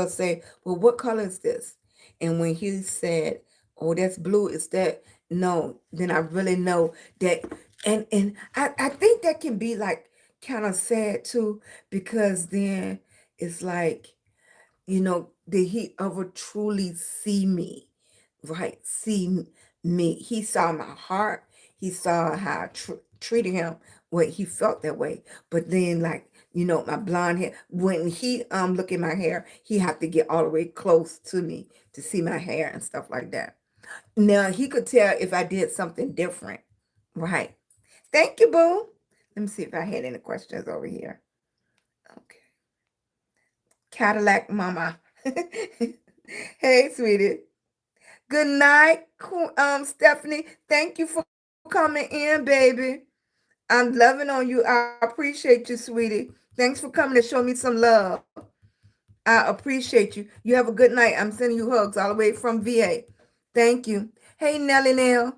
say, well, what color is this? And when he said, oh, that's blue, is that no, then I really know that. And I think that can be like kind of sad too, because then it's like, did he ever truly see me? Right? Me. He saw my heart. He saw how I treated him. What he felt that way. But then, like, my blonde hair. When he look at my hair, he have to get all the way close to me to see my hair and stuff like that. Now he could tell if I did something different. Right. Thank you, boo. Let me see if I had any questions over here. Okay. Cadillac Mama. Hey, sweetie. Good night, Stephanie. Thank you for coming in, baby. I'm loving on you. I appreciate you, sweetie. Thanks for coming to show me some love. I appreciate you. You have a good night. I'm sending you hugs all the way from VA. Thank you. Hey, Nellie Nell.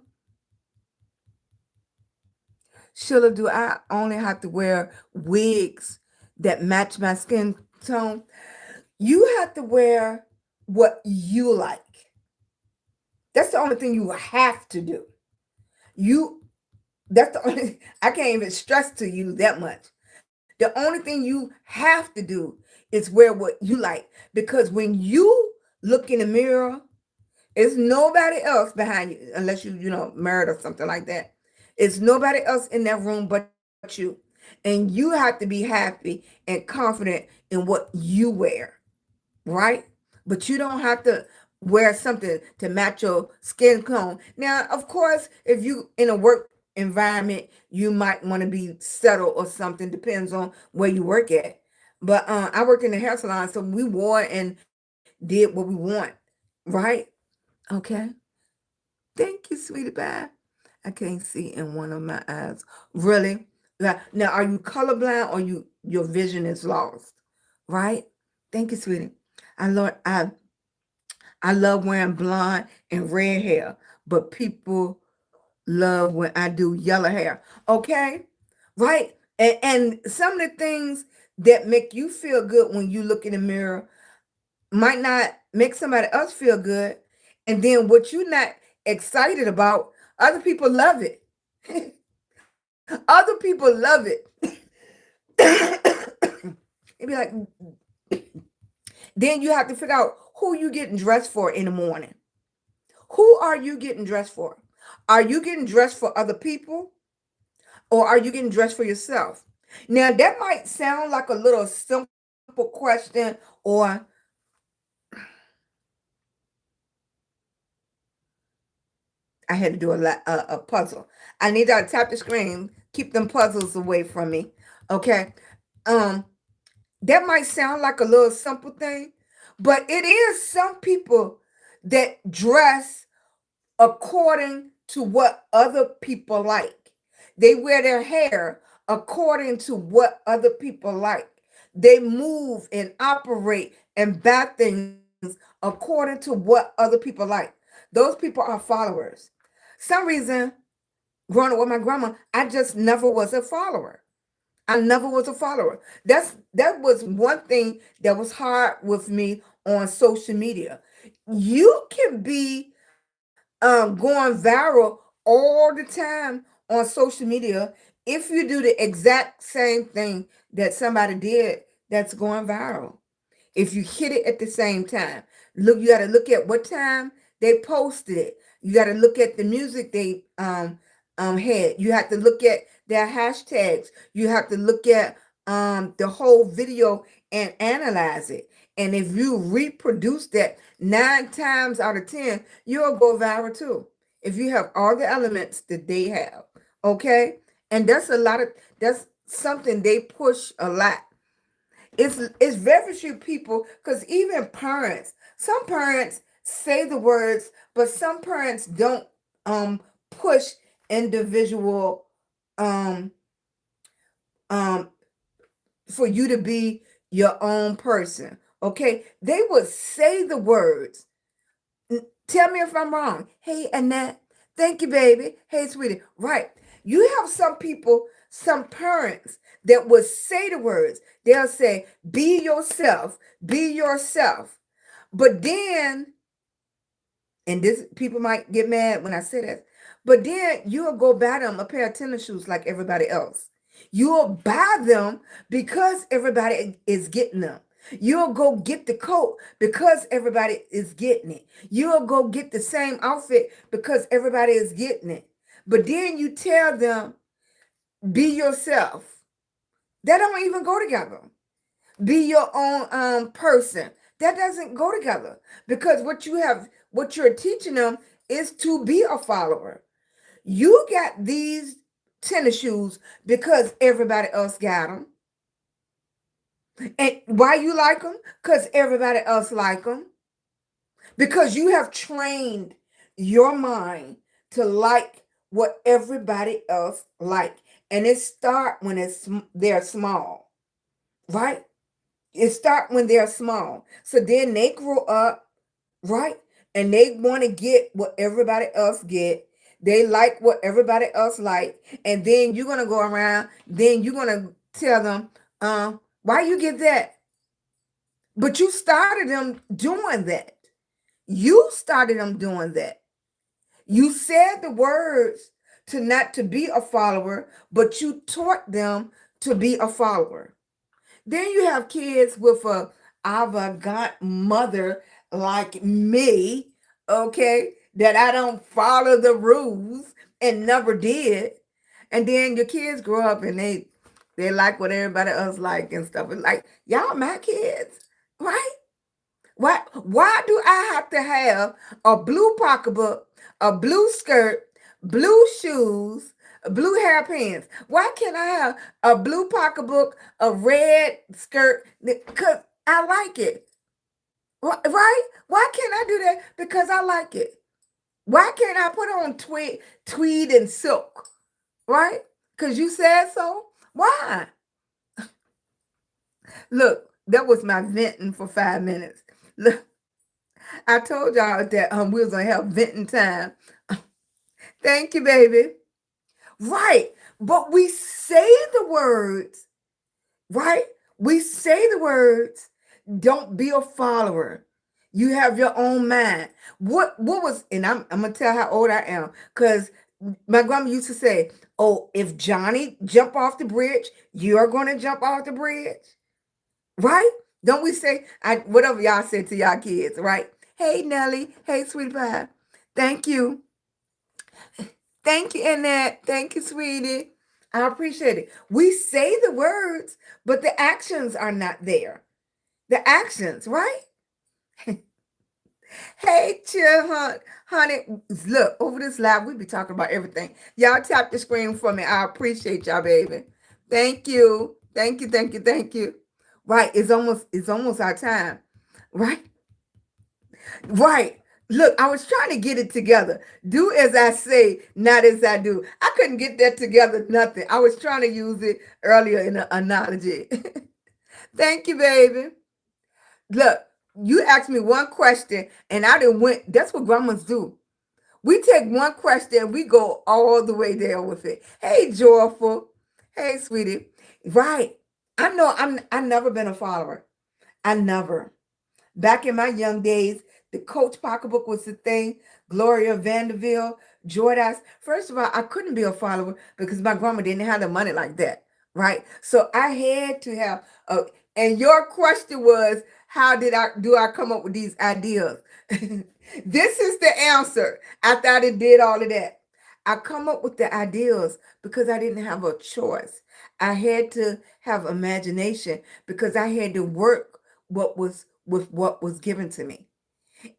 Sheila, do I only have to wear wigs that match my skin tone? You have to wear what you like. That's the only thing you have to do. You that's the only I can't even stress to you that much. The only thing you have to do is wear what you like. Because when you look in the mirror, it's nobody else behind you, unless married or something like that. It's nobody else in that room but you. And you have to be happy and confident in what you wear, right? But you don't have to wear something to match your skin tone. Now, of course, if you in a work environment, you might want to be settled or something. Depends on where you work at. But I work in the hair salon, so we wore and did what we want, right? Okay. Thank you, sweetie pie. I can't see in one of my eyes. Really? Now, are you colorblind or your vision is lost? Right? Thank you, sweetie. I love I love wearing blonde and red hair, but people love when I do yellow hair. Okay? Right? And some of the things that make you feel good when you look in the mirror might not make somebody else feel good. And then what you're not excited about, other people love it. Other people love it. It'd be like, then you have to figure out who you getting dressed for in the morning. Who are you getting dressed for? Are you getting dressed for other people or are you getting dressed for yourself? Now, that might sound like a little simple question, or I had to do a puzzle. I need y'all to tap the screen, keep them puzzles away from me. Okay. Um, that might sound like a little simple thing, but it is some people that dress according to what other people like. They wear their hair according to what other people like. They move and operate and buy things according to what other people like. Those people are followers. Some reason, growing up with my grandma, I just never was a follower. I never was a follower. That was one thing that was hard with me on social media. You can be going viral all the time on social media if you do the exact same thing that somebody did that's going viral. If you hit it at the same time, look, you got to look at what time they posted it. You got to look at the music they had. You have to look at their hashtags. You have to look at the whole video and analyze it. And if you reproduce that 9 times out of 10, you'll go viral too. If you have all the elements that they have, okay? And that's something they push a lot. It's very few people, because even parents, some parents say the words, but some parents don't push individual um um for you to be your own person. Okay, they would say the words. Tell me if I'm wrong. Hey, Annette. Thank you, baby. Hey, sweetie. Right. You have some people, some parents that will say the words. They'll say, be yourself, be yourself. But then, and this people might get mad when I say that, but then you'll go buy them a pair of tennis shoes like everybody else. You'll buy them because everybody is getting them. You'll go get the coat because everybody is getting it. You'll go get the same outfit because everybody is getting it. But then you tell them, be yourself. That don't even go together. Be your own person. That doesn't go together, because what you're teaching them is to be a follower. You got these tennis shoes because everybody else got them. And why you like them? Because everybody else like them. Because you have trained your mind to like what everybody else like. And it start when they're small, right? It start when they're small. So then they grow up, right? And they want to get what everybody else get. They like what everybody else like. And then you're going to go around, then you're going to tell them, why you get that? But you started them doing that. You started them doing that. You said the words to not to be a follower, but you taught them to be a follower. Then you have kids with a avant-garde mother like me, okay, that I don't follow the rules and never did. And then your kids grow up and they like what everybody else like and stuff. It's like, y'all my kids, right? Why do I have to have a blue pocketbook, a blue skirt, blue shoes, blue hairpins? Why can't I have a blue pocketbook, a red skirt? Because I like it. Right? Why can't I do that? Because I like it. Why can't I put on tweed and silk? Right? Because you said so? Why? Look, that was my venting for 5 minutes. Look, I told y'all that we was gonna have venting time. Thank you, baby. Right. But we say the words, right? We say the words, don't be a follower. You have your own mind. What was, and I'm gonna tell how old I am, because my grandma used to say, oh, if Johnny jump off the bridge, you're gonna jump off the bridge. Right? Don't we say whatever y'all said to y'all kids, right? Hey Nelly, hey sweetie pie. Thank you. Thank you, Annette. Thank you, sweetie. I appreciate it. We say the words, but the actions are not there. The actions, right? Hey, chill, honey. Look, over this live, we be talking about everything. Y'all tap the screen for me. I appreciate y'all, baby. Thank you. Thank you, thank you, thank you. Right, it's almost our time. Right? Right. Look, I was trying to get it together. Do as I say, not as I do. I couldn't get that together, nothing. I was trying to use it earlier in the analogy. Thank you, baby. Look, you asked me one question and I didn't went. That's what grandmas do. We take one question and we go all the way there with it. Hey, joyful. Hey, sweetie. Right. I know I never been a follower. I never. Back in my young days, the Coach pocketbook was the thing. Gloria Vanderville, Jordas. First of all, I couldn't be a follower because my grandma didn't have the money like that, right? So I had to have a. And your question was, how did I come up with these ideas? This is the answer. After I did all of that, I come up with the ideas because I didn't have a choice. I had to have imagination because I had to work what was with what was given to me.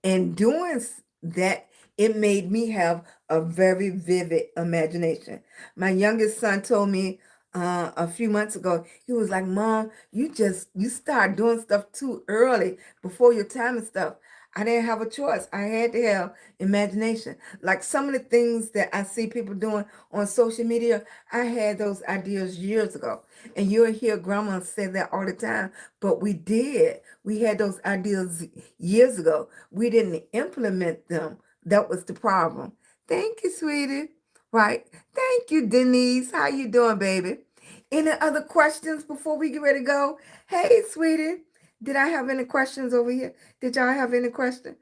And doing that, it made me have a very vivid imagination. My youngest son told me a few months ago, he was like, Mom, you start doing stuff too early before your time and stuff. I didn't have a choice. I had to have imagination. Like some of the things that I see people doing on social media, I had those ideas years ago. And you'll hear grandma say that all the time, but we did. We had those ideas years ago. We didn't implement them. That was the problem. Thank you, sweetie. Right. Thank you, Denise. How you doing, baby? Any other questions before we get ready to go? Hey, sweetie. Did I have any questions over here? Did y'all have any questions?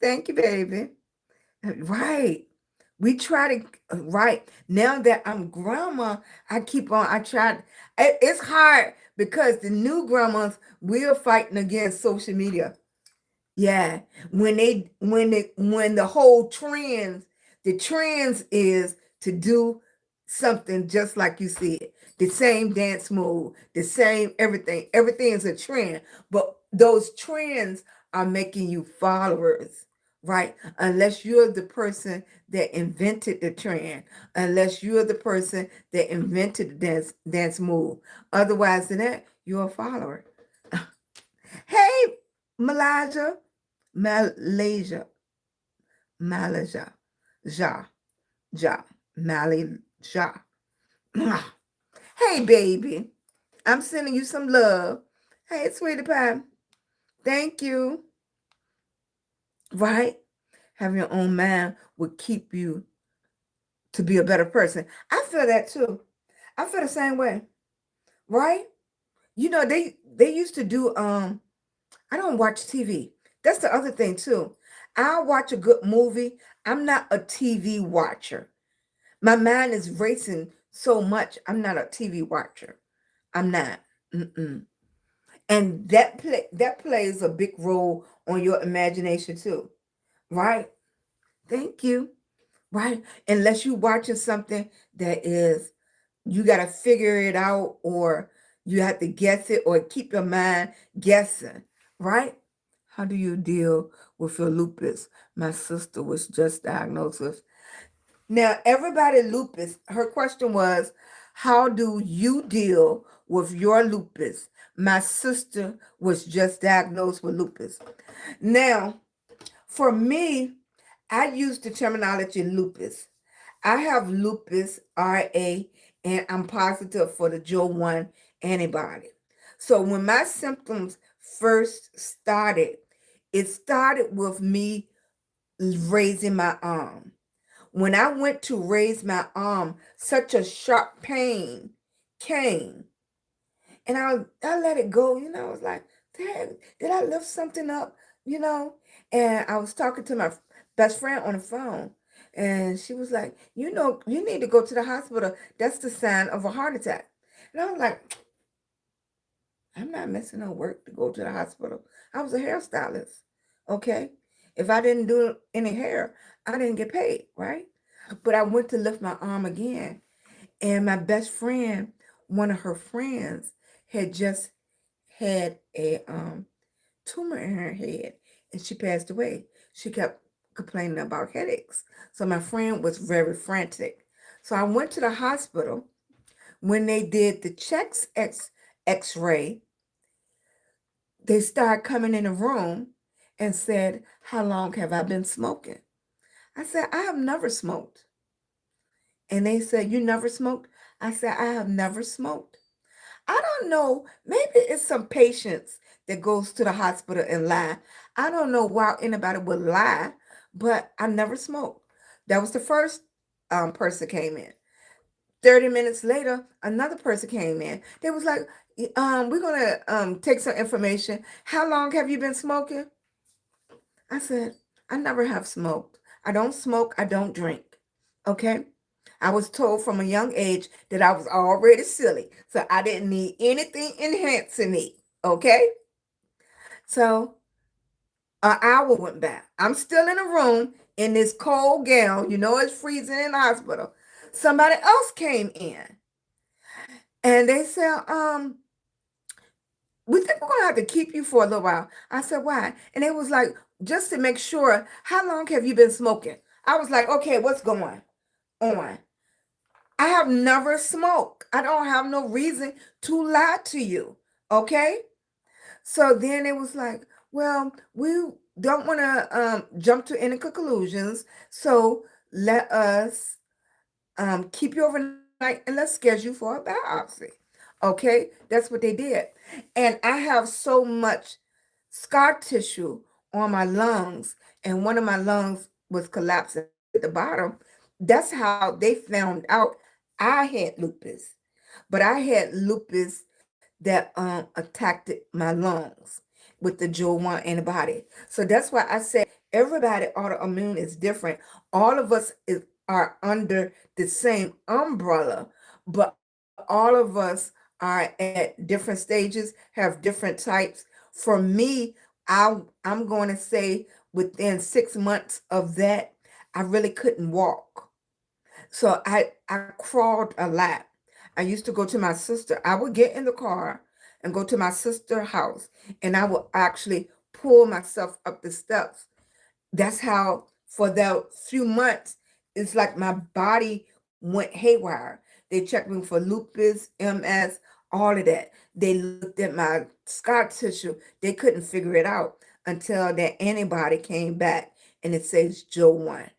Thank you, baby. Right. We try to, right. Now that I'm grandma, I try. It's hard because the new grandmas, we're fighting against social media. Yeah. When the whole the trends is to do something just like you see it. The same dance move, the same everything. Everything is a trend, but those trends are making you followers, right? Unless you're the person that invented the trend, unless you're the person that invented the dance move. Otherwise than that, you're a follower. Hey, Malaysia, Malaysia, Malaysia, Malaysia. Hey, baby. I'm sending you some love. Hey, sweetie pie. Thank you. Right? Having your own mind would keep you to be a better person. I feel that too. I feel the same way. Right? You know, they used to do I don't watch TV. That's the other thing too. I'll watch a good movie. I'm not a TV watcher. My mind is racing so much. I'm not a TV watcher. I'm not. Mm-mm. And that plays a big role on your imagination too, right? Thank you. Right? Unless you're watching something that is, you got to figure it out, or you have to guess it, or keep your mind guessing, right? How do you deal with your lupus? My sister was just diagnosed with. Now, everybody lupus, her question was, how do you deal with your lupus? My sister was just diagnosed with lupus. Now, for me, I use the terminology lupus. I have lupus, RA, and I'm positive for the Jo-1 antibody. So when my symptoms first started, it started with me raising my arm. When I went to raise my arm, such a sharp pain came. And I let it go. I was like, did I lift something up? You know? And I was talking to my best friend on the phone. And she was like, you need to go to the hospital. That's the sign of a heart attack. And I was like, I'm not missing no work to go to the hospital. I was a hairstylist. Okay. If I didn't do any hair, I didn't get paid, right? But I went to lift my arm again. And my best friend, one of her friends, had just had a tumor in her head and she passed away. She kept complaining about headaches. So my friend was very frantic. So I went to the hospital. When they did the checks x-ray, they started coming in the room and said, how long have I been smoking? I said, I have never smoked. And they said, you never smoked? I said, I have never smoked. I don't know. Maybe it's some patients that goes to the hospital and lie. I don't know why anybody would lie, but I never smoked. That was the first person came in. 30 minutes later, another person came in. They was like, we're going to take some information. How long have you been smoking? I said, I never have smoked. I don't smoke. I don't drink. Okay. I was told from a young age that I was already silly, so I didn't need anything enhancing me. Okay. So an hour went by. I'm still in a room in this cold gown. It's freezing in the hospital. Somebody else came in and they said, we think we're gonna have to keep you for a little while. I said, why? And it was like, just to make sure, how long have you been smoking? I was like, okay, what's going on? I have never smoked. I don't have no reason to lie to you. Okay. So then it was like, well, we don't want to jump to any conclusions. So let us keep you overnight and let's schedule for a biopsy. Okay. That's what they did. And I have so much scar tissue on my lungs, and one of my lungs was collapsed at the bottom. That's how they found out I had lupus. But I had lupus that attacked my lungs with the Jo-1 antibody. So that's why I said everybody autoimmune is different. All of us are under the same umbrella, but all of us are at different stages, have different types. For me, I'm going to say within 6 months of that, I really couldn't walk. So I crawled a lot. I used to go to my sister. I would get in the car and go to my sister's house, and I would actually pull myself up the steps. That's how for the few months, it's like my body went haywire. They checked me for lupus, MS, all of that. They looked at my scar tissue. They couldn't figure it out until that antibody came back and it says Jo-1.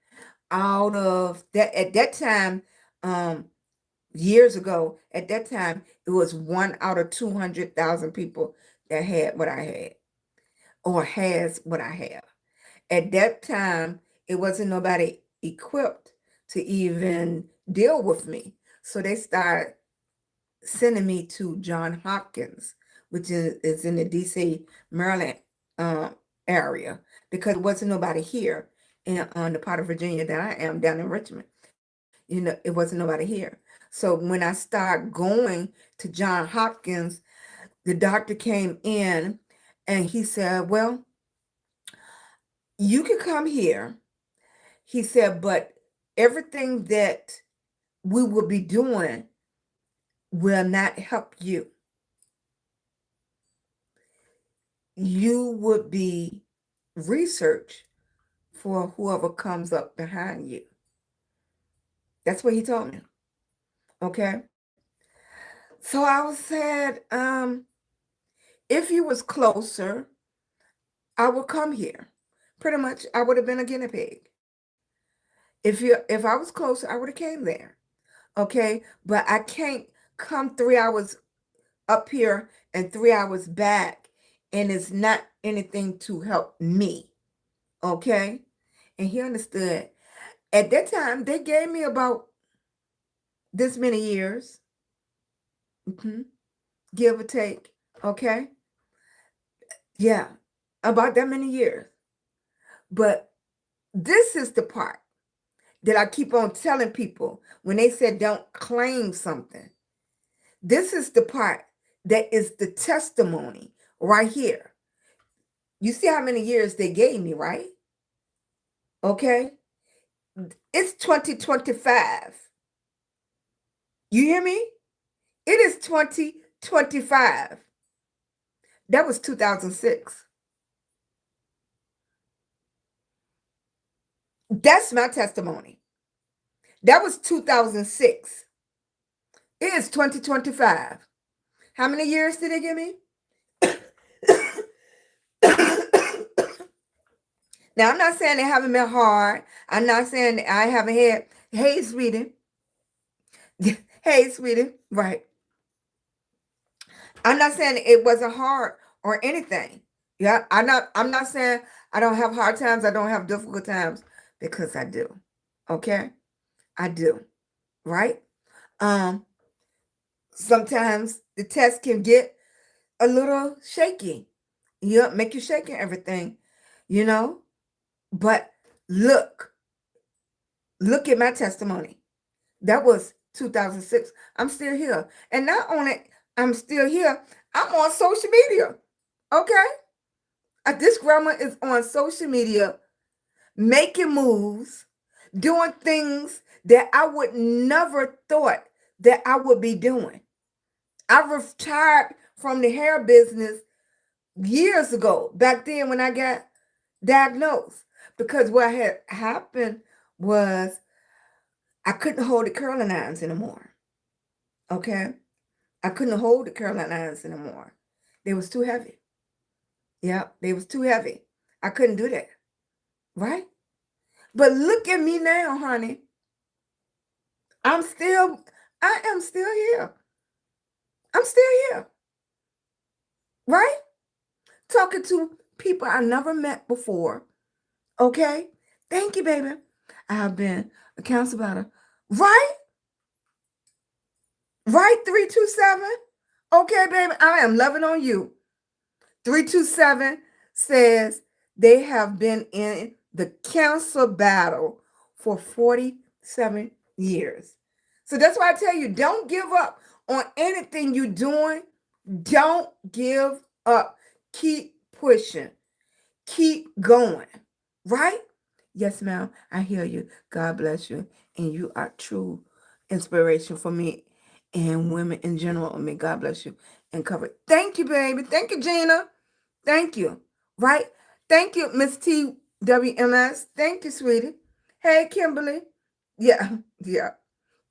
Out of that, at that time, um, years ago, at that time, it was 1 out of 200,000 people that had what I had or has what I have. At that time, it wasn't nobody equipped to even deal with me. So they started sending me to John Hopkins, which is in the DC, Maryland area, because it wasn't nobody here in on the part of Virginia that I am down in Richmond. It wasn't nobody here. So when I started going to John Hopkins, the doctor came in and he said, well, you can come here. He said, but everything that we will be doing will not help you. You would be research for whoever comes up behind you. That's what he told me. Okay. So I said, if you was closer, I would come here. Pretty much, I would have been a guinea pig. If I was closer, I would have came there. Okay, but I can't come 3 hours up here and 3 hours back, and it's not anything to help me. Okay, and he understood. At that time, they gave me about this many years, give or take. Okay, yeah, about that many years. But this is the part that I keep on telling people when they said don't claim something. This is the part that is the testimony right here. You see how many years they gave me, right? Okay. It's 2025. You hear me? It is 2025. That was 2006. That's my testimony. That was 2006. It is 2025. How many years did they give me? Now, I'm not saying they haven't been hard. I'm not saying that I haven't had, hey, sweetie. Hey, sweetie. Right. I'm not saying it wasn't hard or anything. Yeah, I'm not saying I don't have hard times, I don't have difficult times, because I do. Okay? I do. Right? Sometimes the test can get a little shaky. Yeah, make you shake and everything, you know? But look at my testimony. That was 2006. I'm still here. And not only I'm still here, I'm on social media. Okay? This grandma is on social media making moves, doing things that I would never thought that I would be doing. I retired from the hair business years ago, back then when I got diagnosed, because what had happened was I couldn't hold the curling irons anymore. Okay? I couldn't hold the curling irons anymore. They was too heavy. Yeah, they was too heavy. I couldn't do that. Right? But look at me now, honey. I am still here. I'm still here. Right? Talking to people I never met before. Okay? Thank you, baby. I have been a counselor about her. Right? Right, 327? Okay, baby, I am loving on you. 327 says they have been in the cancer battle for 47 years. So that's why I tell you, don't give up on anything you're doing. Don't give up. Keep pushing. Keep going. Right? Yes, ma'am. I hear you. God bless you. And you are true inspiration for me and women in general. May God bless you and cover it. Thank you, baby. Thank you, Gina. Thank you. Right? Thank you, Miss TWMS. Thank you, sweetie. Hey, Kimberly. Yeah.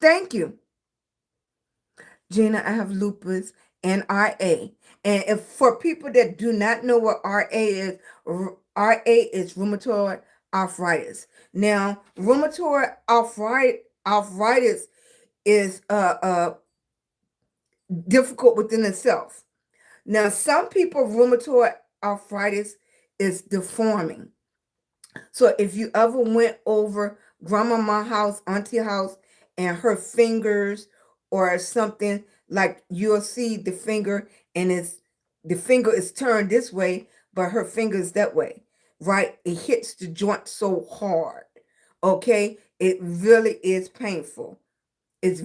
Thank you. Gina, I have lupus and RA. And if for people that do not know what RA is rheumatoid arthritis. Now, rheumatoid arthritis is difficult within itself. Now, some people rheumatoid arthritis is deforming. So if you ever went over grandmama's house, auntie house, and her fingers or something, like you'll see the finger and the finger is turned this way, but her finger is that way, right? It hits the joint so hard. Okay, it really is painful. It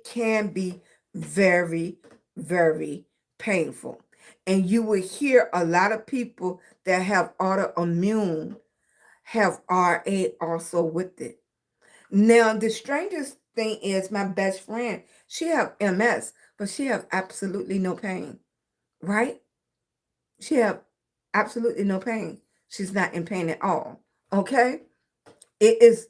can be very, very painful. And you will hear a lot of people that have autoimmune have RA also with it. Now, the strangest thing is my best friend, she have MS, but she have absolutely no pain, right? She have absolutely no pain. She's not in pain at all, okay? It is,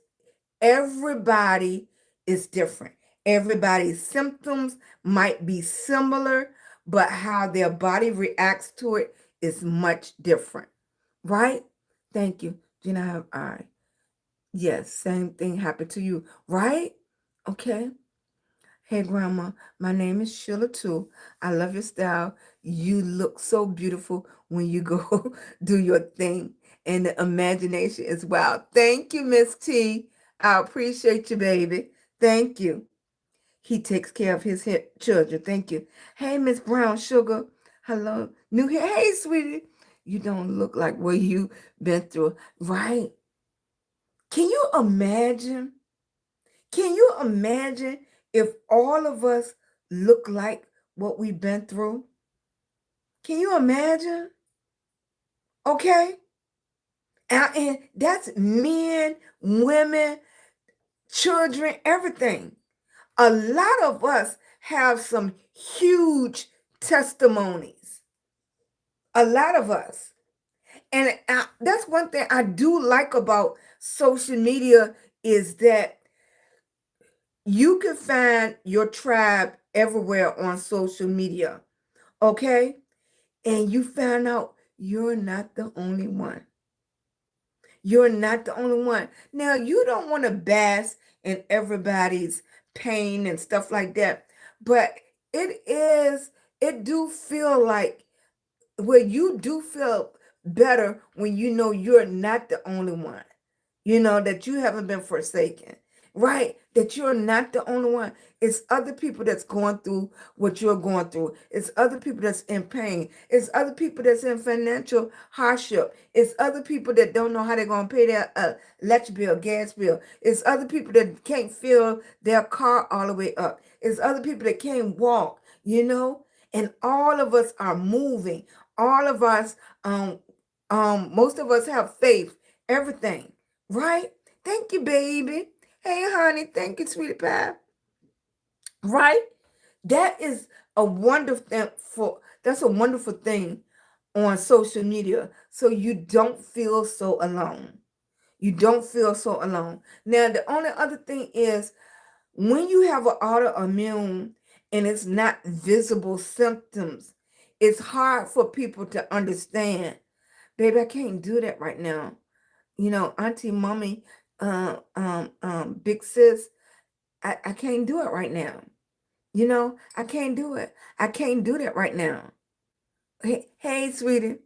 everybody is different. Everybody's symptoms might be similar, but how their body reacts to it is much different, right? Thank you. Gina, I have I. Yes, same thing happened to you, right? Okay. Hey, Grandma, my name is Sheila too. I love your style. You look so beautiful when you go do your thing. And the imagination is wild. Thank you, Miss T. I appreciate you, baby. Thank you. He takes care of his children. Thank you. Hey, Miss Brown Sugar. Hello. New hair. Hey, sweetie. You don't look like what you been through, right? Can you imagine? Can you imagine if all of us look like what we've been through? Can you imagine? Okay. And that's men, women, children, everything. A lot of us have some huge testimonies. A lot of us. And that's one thing I do like about social media is that you can find your tribe everywhere on social media, okay? And you find out you're not the only one. You're not the only one. Now, you don't want to bask in everybody's pain and stuff like that, but it do feel like, well, you do feel better when you know you're not the only one. That you haven't been forsaken, right? That you're not the only one. It's other people that's going through what you're going through. It's other people that's in pain. It's other people that's in financial hardship. It's other people that don't know how they're going to pay their electric bill, gas bill. It's other people that can't fill their car all the way up. It's other people that can't walk. And all of us are moving. All of us, most of us have faith, everything. Right? Thank you, baby. Hey, honey. Thank you, sweetie pie. Right? That is a wonderful thing that's a wonderful thing on social media. So you don't feel so alone. You don't feel so alone. Now, the only other thing is when you have an autoimmune and it's not visible symptoms, it's hard for people to understand. Baby, I can't do that right now. Auntie, mommy, big sis, I can't do it right now. I can't do it. I can't do that right now. Hey, sweetie,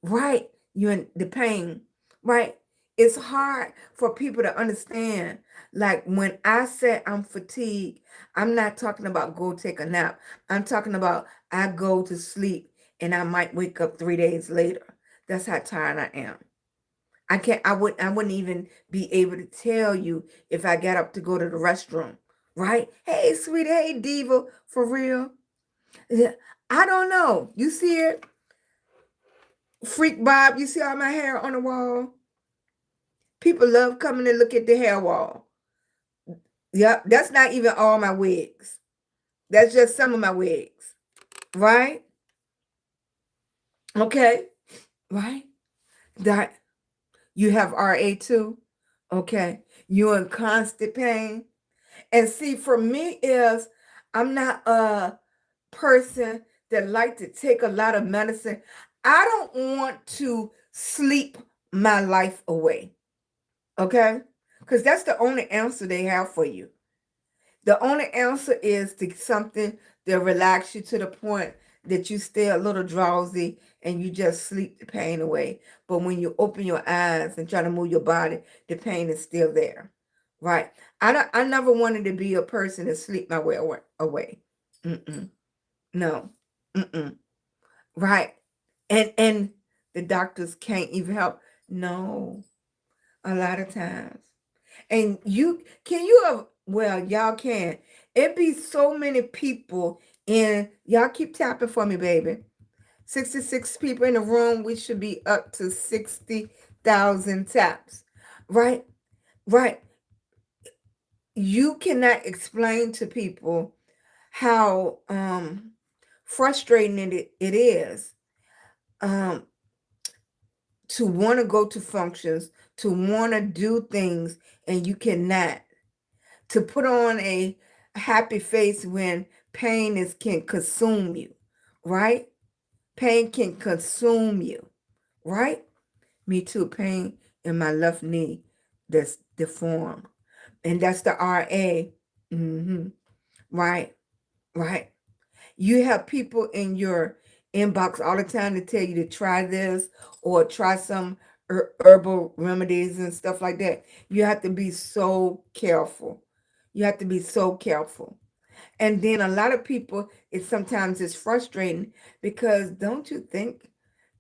right? You're in the pain, right? It's hard for people to understand. Like when I say I'm fatigued, I'm not talking about go take a nap. I'm talking about I go to sleep and I might wake up 3 days later. That's how tired I am. I wouldn't even be able to tell you if I got up to go to the restroom, right? Hey, sweetie, hey, diva, for real. Yeah, I don't know. You see it? Freak Bob, you see all my hair on the wall? People love coming to look at the hair wall. Yep, that's not even all my wigs. That's just some of my wigs, right? Okay, right? That you have RA too. Okay, you're in constant pain. And see, for me is I'm not a person that like to take a lot of medicine. I don't want to sleep my life away. Okay? Because that's the only answer they have for you. The only answer is to something that relax you to the point that you stay a little drowsy and you just sleep the pain away. But when you open your eyes and try to move your body, the pain is still there. Right? I never wanted to be a person to sleep my way away. Mm-mm. No. Mm-mm. Right. And the doctors can't even help. No. A lot of times. And well, y'all can. It be so many people in, y'all keep tapping for me, baby. 66 people in the room. We should be up to 60,000 taps. Right? Right. You cannot explain to people how frustrating it is um, to want to go to functions, to want to do things, and you cannot. To put on a happy face when can consume you, right? Pain can consume you, right? Me too. Pain in my left knee. deformed. And that's the RA. Right, right. You have people in your inbox all the time to tell you to try this or try some herbal remedies and stuff like that. You have to be so careful. You have to be so careful. And then a lot of people, sometimes it's frustrating because don't you think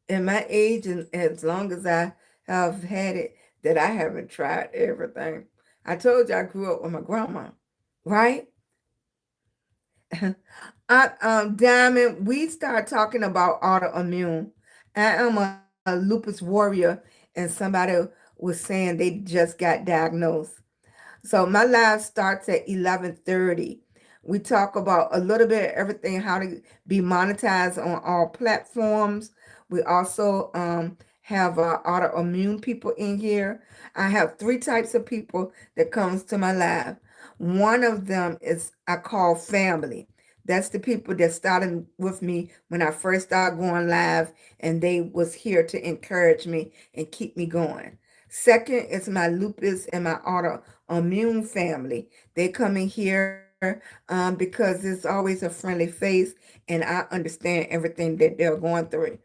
in my age and as long as I have had it that I haven't tried everything. I told you I grew up with my grandma, right? Diamond, we start talking about autoimmune. I am a lupus warrior, and somebody was saying they just got diagnosed. So my live starts at 11:30. We talk about a little bit of everything, how to be monetized on all platforms. We also have autoimmune people in here. I have three types of people that comes to my live. One of them is I call family. That's the people that started with me when I first started going live, and they was here to encourage me and keep me going. Second is my lupus and my autoimmune family. They come in here because it's always a friendly face, and I understand everything that they're going through.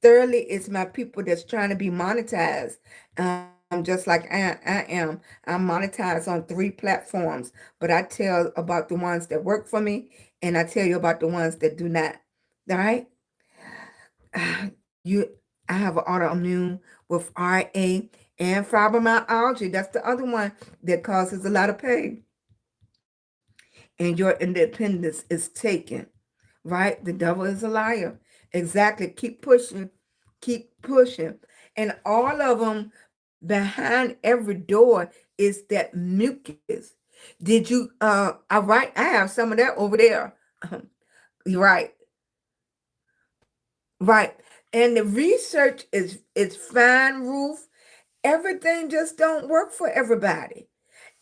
Thirdly, it's my people that's trying to be monetized, just like I am. I'm monetized on 3 platforms, but I tell about the ones that work for me, and I tell you about the ones that do not. All right? You, I have an autoimmune with RA and fibromyalgia. That's the other one that causes a lot of pain. And your independence is taken, right? The devil is a liar. Exactly. Keep pushing. And all of them behind every door is that mucus. Did you I right? I have some of that over there. Right, right. And the research is fine, Ruth. Everything just don't work for everybody.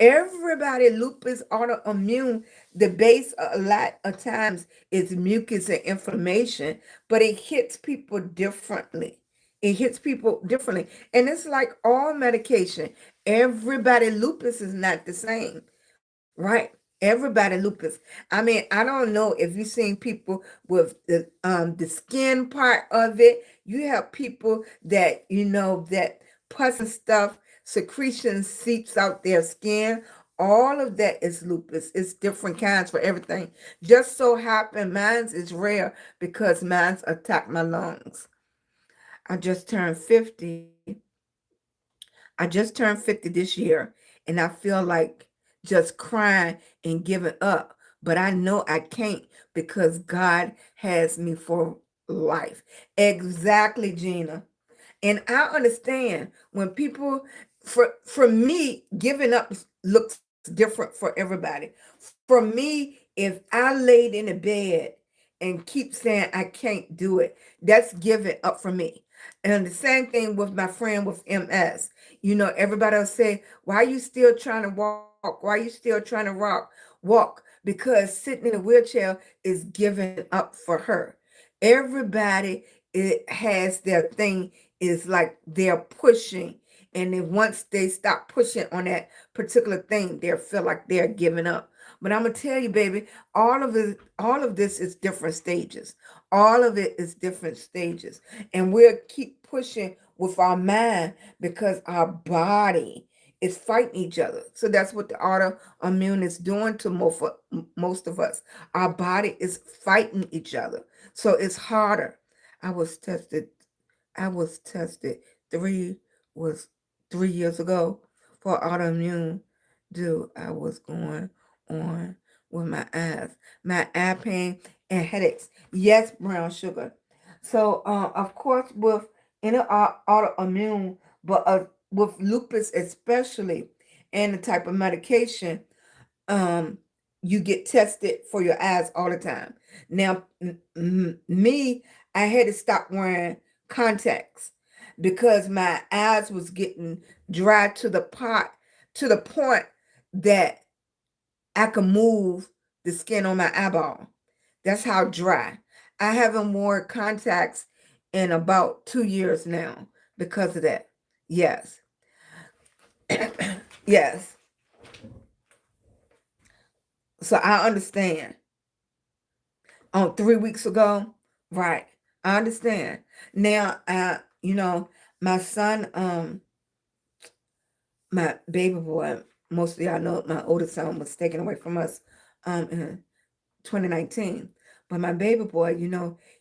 Everybody lupus autoimmune, the base a lot of times is mucus and inflammation, but it hits people differently. It hits people differently. And it's like all medication. Everybody lupus is not the same, right? Everybody lupus. I mean, I don't know if you've seen people with the skin part of it. You have people that that pus and stuff, secretion seeps out their skin. All of that is lupus. It's different kinds for everything. Just so happen mine's is rare because mine's attack my lungs. I just turned 50. I just turned 50 this year, and I feel like just crying and giving up. But I know I can't because God has me for life. Exactly, Gina. And I understand when people, for me, giving up looks different for everybody. For me, if I laid in the bed and keep saying I can't do it, that's giving up for me. And the same thing with my friend with MS. Everybody will say, "Why are you still trying to walk? Why are you still trying to walk?" Because sitting in a wheelchair is giving up for her. Everybody it has their thing is like they're pushing, and then once they stop pushing on that particular thing, they feel like they're giving up. But I'm gonna tell you, baby, all of this is different stages. All of it is different stages, and we'll keep pushing with our mind because our body is fighting each other. So that's what the autoimmune is doing to most of us. Our body is fighting each other, so it's harder. I was tested I was tested three was 3 years ago for autoimmune. Dude, I was going on with my eye pain and headaches. Yes, brown sugar. So, of course, with any autoimmune, but with lupus especially, and the type of medication, um you get tested for your eyes all the time. Now, me, I had to stop wearing contacts because my eyes was getting dry to the point that I could move the skin on my eyeball. That's how dry. I haven't worn contacts in about 2 years now because of that. Yes. Yes. So I understand. On 3 weeks ago, right? I understand. Now, my son, my baby boy, mostly I know my oldest son was taken away from us in 2019. But my baby boy,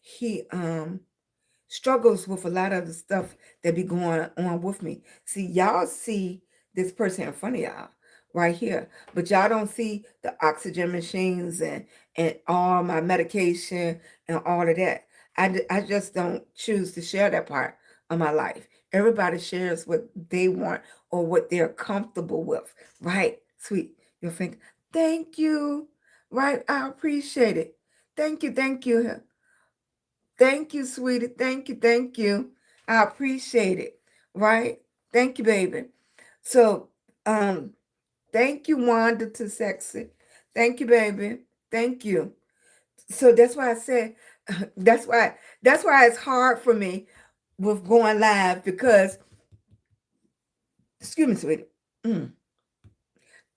he struggles with a lot of the stuff that be going on with me. See, y'all see this person in front of y'all right here, but y'all don't see the oxygen machines and all my medication and all of that. I just don't choose to share that part of my life. Everybody shares what they want or what they're comfortable with, right? Sweet. You'll think, thank you, right? I appreciate it. Thank you, thank you. Thank you, sweetie. Thank you. Thank you. I appreciate it. Right? Thank you, baby. So, thank you, Wanda to Sexy. Thank you, baby. Thank you. So that's why I said that's why it's hard for me with going live because excuse me, sweetie. Mm.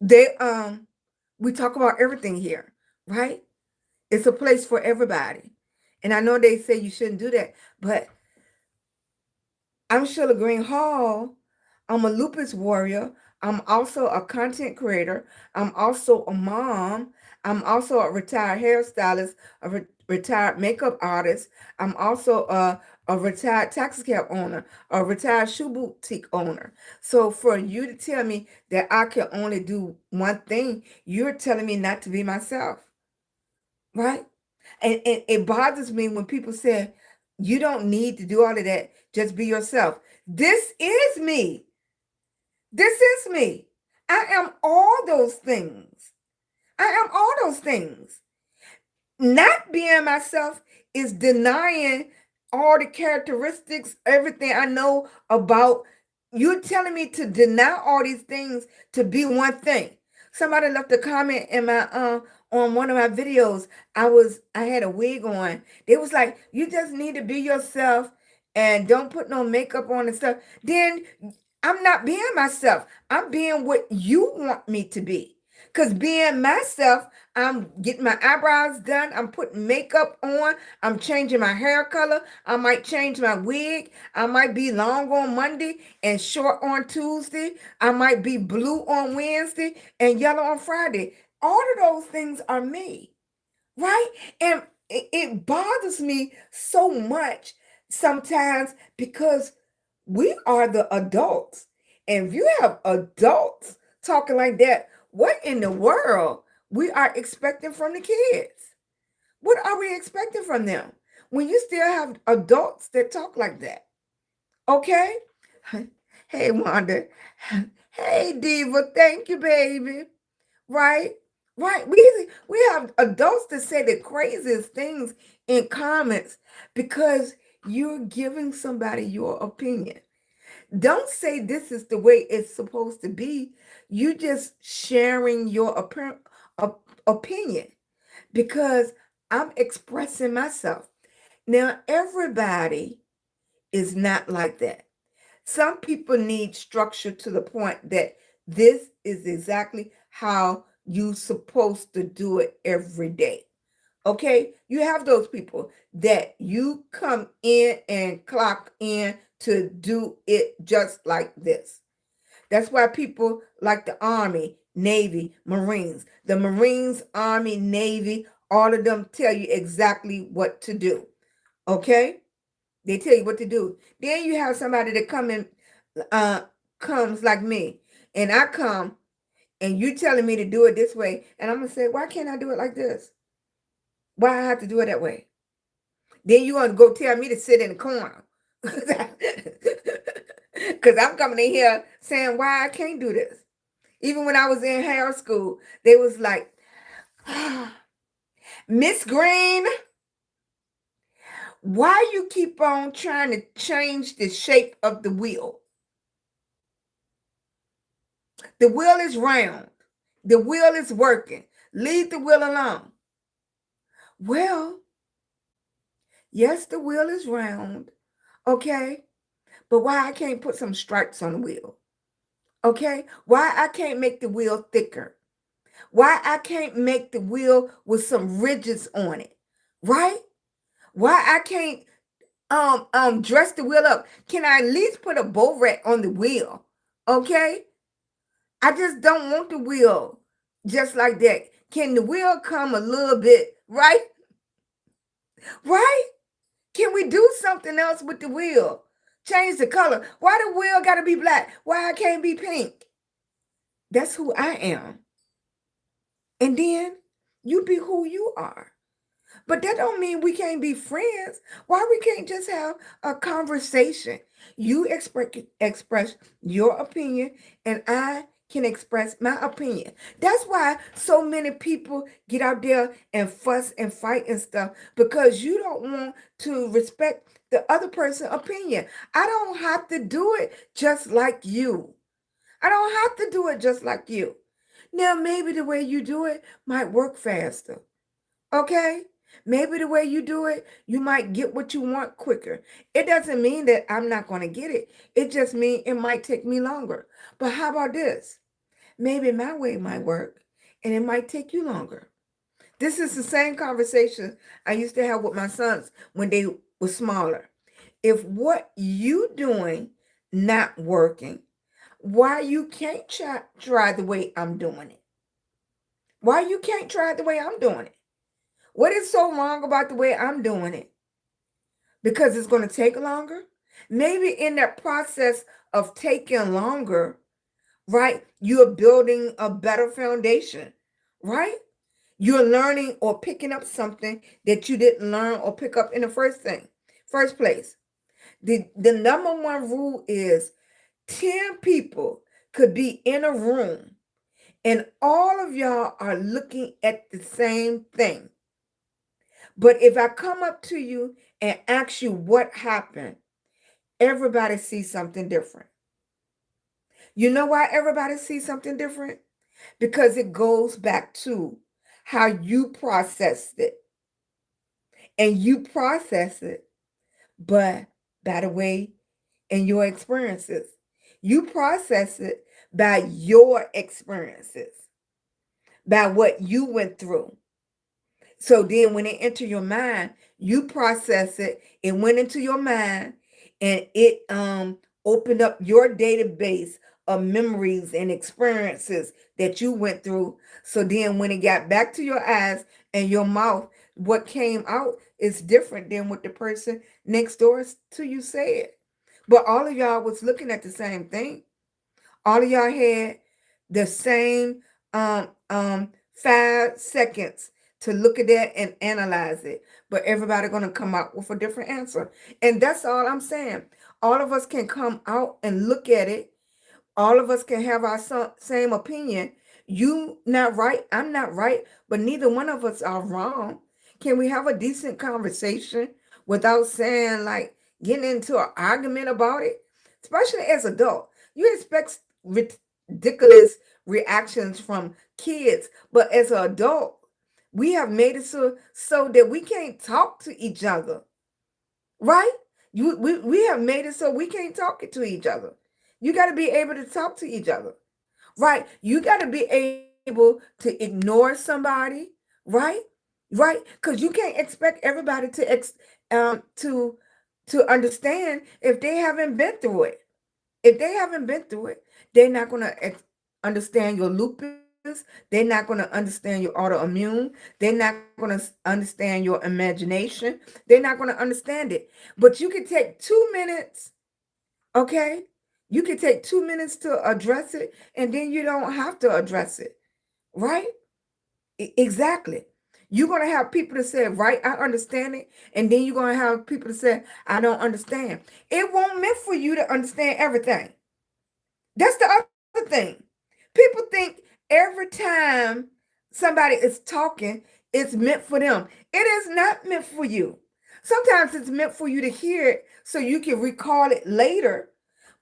They we talk about everything here, right? It's a place for everybody. And I know they say you shouldn't do that, but I'm Sheila Green Hall. I'm a lupus warrior. I'm also a content creator. I'm also a mom. I'm also a retired hairstylist, a retired makeup artist. I'm also a retired taxi cab owner, a retired shoe boutique owner. So for you to tell me that I can only do one thing, you're telling me not to be myself, right? And it bothers me when people say, you don't need to do all of that. Just be yourself. This is me. This is me. I am all those things. I am all those things. Not being myself is denying all the characteristics, everything I know about. You're telling me to deny all these things to be one thing. Somebody left a comment in my on one of my videos. I had a wig on. They was like, you just need to be yourself and don't put no makeup on and stuff. Then I'm not being myself. I'm being what you want me to be. Because being myself, I'm getting my eyebrows done. I'm putting makeup on. I'm changing my hair color. I might change my wig. I might be long on Monday and short on Tuesday. I might be blue on Wednesday and yellow on Friday. All of those things are me, right? And it bothers me so much sometimes because we are the adults. And if you have adults talking like that, what in the world we are expecting from the kids? What are we expecting from them when you still have adults that talk like that? Okay? Hey, Wanda. Hey, Diva. Thank you, baby. Right? Right. We have adults that say the craziest things in comments because you're giving somebody your opinion. Don't say this is the way it's supposed to be. You just sharing your opinion because I'm expressing myself. Now, everybody is not like that. Some people need structure to the point that this is exactly how you supposed to do it every day. Okay, you have those people that you come in and clock in to do it just like this. That's why people like the Army, Navy, Marines. The Marines, Army, Navy, all of them tell you exactly what to do. Okay, they tell you what to do. Then you have somebody that comes like me, and I come and you telling me to do it this way, and I'm gonna say, why can't I do it like this? Why I have to do it that way? Then you want to go tell me to sit in the corner. Because I'm coming in here saying why I can't do this. Even when I was in hair school, they was like, Miss Green, why you keep on trying to change the shape of the wheel? The wheel is round. The wheel is working. Leave the wheel alone. Well, yes, the wheel is round. Okay. But why I can't put some stripes on the wheel? Okay? Why I can't make the wheel thicker? Why I can't make the wheel with some ridges on it? Right? Why I can't dress the wheel up? Can I at least put a bow rack on the wheel? Okay? I just don't want the wheel just like that. Can the wheel come a little bit, right? Right? Can we do something else with the wheel? Change the color. Why the wheel got to be black? Why I can't be pink? That's who I am. And then you be who you are. But that don't mean we can't be friends. Why we can't just have a conversation? You express your opinion, and I can express my opinion. That's why so many people get out there and fuss and fight and stuff, because you don't want to respect the other person's opinion. I don't have to do it just like you. I don't have to do it just like you. Now, maybe the way you do it might work faster. Okay? Maybe the way you do it, you might get what you want quicker. It doesn't mean that I'm not going to get it. It just means it might take me longer. But how about this? Maybe my way might work and it might take you longer. This is the same conversation I used to have with my sons when they were smaller. If what you doing not working, why you can't try the way I'm doing it? Why you can't try it the way I'm doing it? What is so wrong about the way I'm doing it? Because it's going to take longer? Maybe in that process of taking longer, right, you're building a better foundation, right? You're learning or picking up something that you didn't learn or pick up in the first place. The number one rule is 10 people could be in a room and all of y'all are looking at the same thing. But if I come up to you and ask you what happened, everybody sees something different. You know why everybody sees something different? Because it goes back to how you processed it. And you process it, but by the way, in your experiences. You process it by your experiences, by what you went through. So then when it enter your mind, you process it, it went into your mind, and it opened up your database of memories and experiences that you went through. So then when it got back to your eyes and your mouth, what came out is different than what the person next door to you said. But all of y'all was looking at the same thing. All of y'all had the same 5 seconds to look at that and analyze it. But everybody gonna come out with a different answer. And that's all I'm saying. All of us can come out and look at it. All of us can have our same opinion. You not right, I'm not right, but neither one of us are wrong. Can we have a decent conversation without saying, like, getting into an argument about it? Especially as adult, you expect ridiculous reactions from kids, but as an adult, we have made it so that we can't talk to each other, right? We have made it so we can't talk to each other. You got to be able to talk to each other, right? You got to be able to ignore somebody, right? Right? Because you can't expect everybody to understand if they haven't been through it. If they haven't been through it, they're not going to understand your lupus. They're not going to understand your autoimmune. They're not going to understand your imagination. They're not going to understand it. But you can take 2 minutes, okay? You can take 2 minutes to address it, and then you don't have to address it, right? Exactly. You're going to have people to say, right, I understand it. And then you're going to have people to say, I don't understand. It won't meant for you to understand everything. That's the other thing. People think every time somebody is talking, it's meant for them. It is not meant for you. Sometimes it's meant for you to hear it so you can recall it later.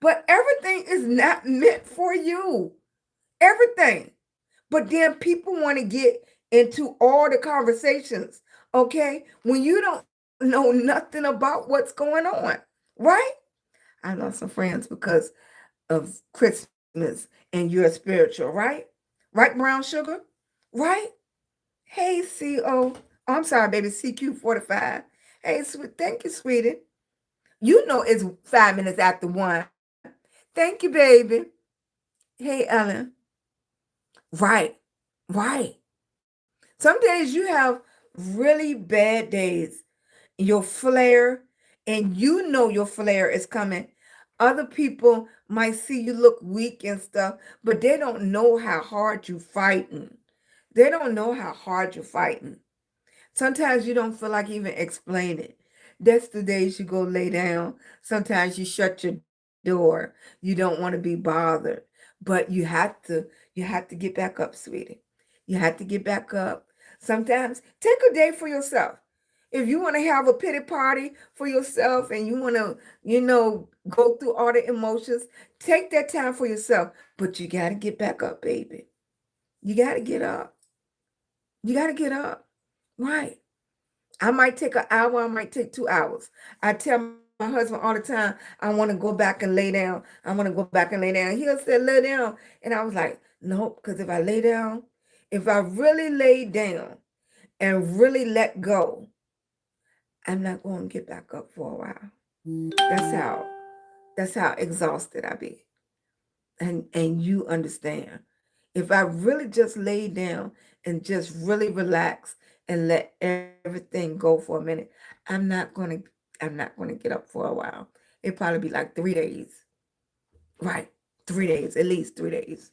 But everything is not meant for you. Everything. But then people want to get into all the conversations, okay? When you don't know nothing about what's going on, right? I lost some friends because of Christmas. and you're spiritual, right? Right, brown sugar? Right? Hey, CO. I'm sorry, baby, CQ45. Hey, sweet, thank you, sweetie. You know it's 5 minutes after 1. Thank you, baby. Hey, Ellen. Right, right. Some days you have really bad days. Your flare, and you know your flare is coming. Other people might see you look weak and stuff, but they don't know how hard you fighting. They don't know how hard you're fighting. Sometimes you don't feel like even explaining. That's the days you go lay down. Sometimes you shut your door. You don't want to be bothered. But you have to get back up, sweetie. You have to get back up. Sometimes take a day for yourself. If you want to have a pity party for yourself and you want to, go through all the emotions, take that time for yourself. But you got to get back up, baby. You got to get up. You got to get up. Right. I might take an hour, I might take 2 hours. I tell my husband all the time, I want to go back and lay down. I want to go back and lay down. He'll say, lay down. And I was like, nope, because if I lay down, if I really lay down and really let go, I'm not going to get back up for a while. That's how exhausted I be. And you understand. If I really just lay down and just really relax and let everything go for a minute, I'm not gonna get up for a while. It'll probably be like 3 days. Right. 3 days, at least 3 days.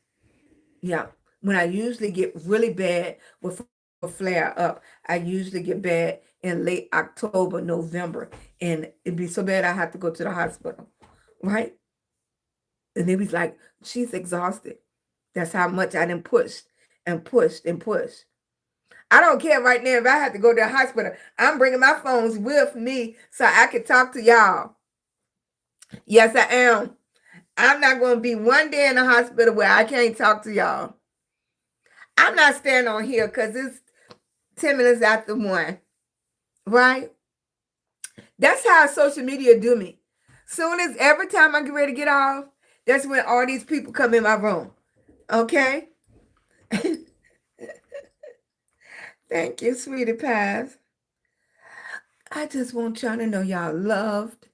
Yeah. When I usually get really bad with a flare up, I usually get bad in late October, November, and it'd be so bad I have to go to the hospital. Right? And it was like, she's exhausted. That's how much I done pushed and pushed and pushed. I don't care right now if I have to go to the hospital. I'm bringing my phones with me so I can talk to y'all. Yes, I am. I'm not going to be one day in the hospital where I can't talk to y'all. I'm not staying on here because it's 10 minutes after 1. Right? That's how social media do me. Soon as every time I get ready to get off, that's when all these people come in my room. Okay? Thank you, sweetie pies. I just want y'all to know y'all loved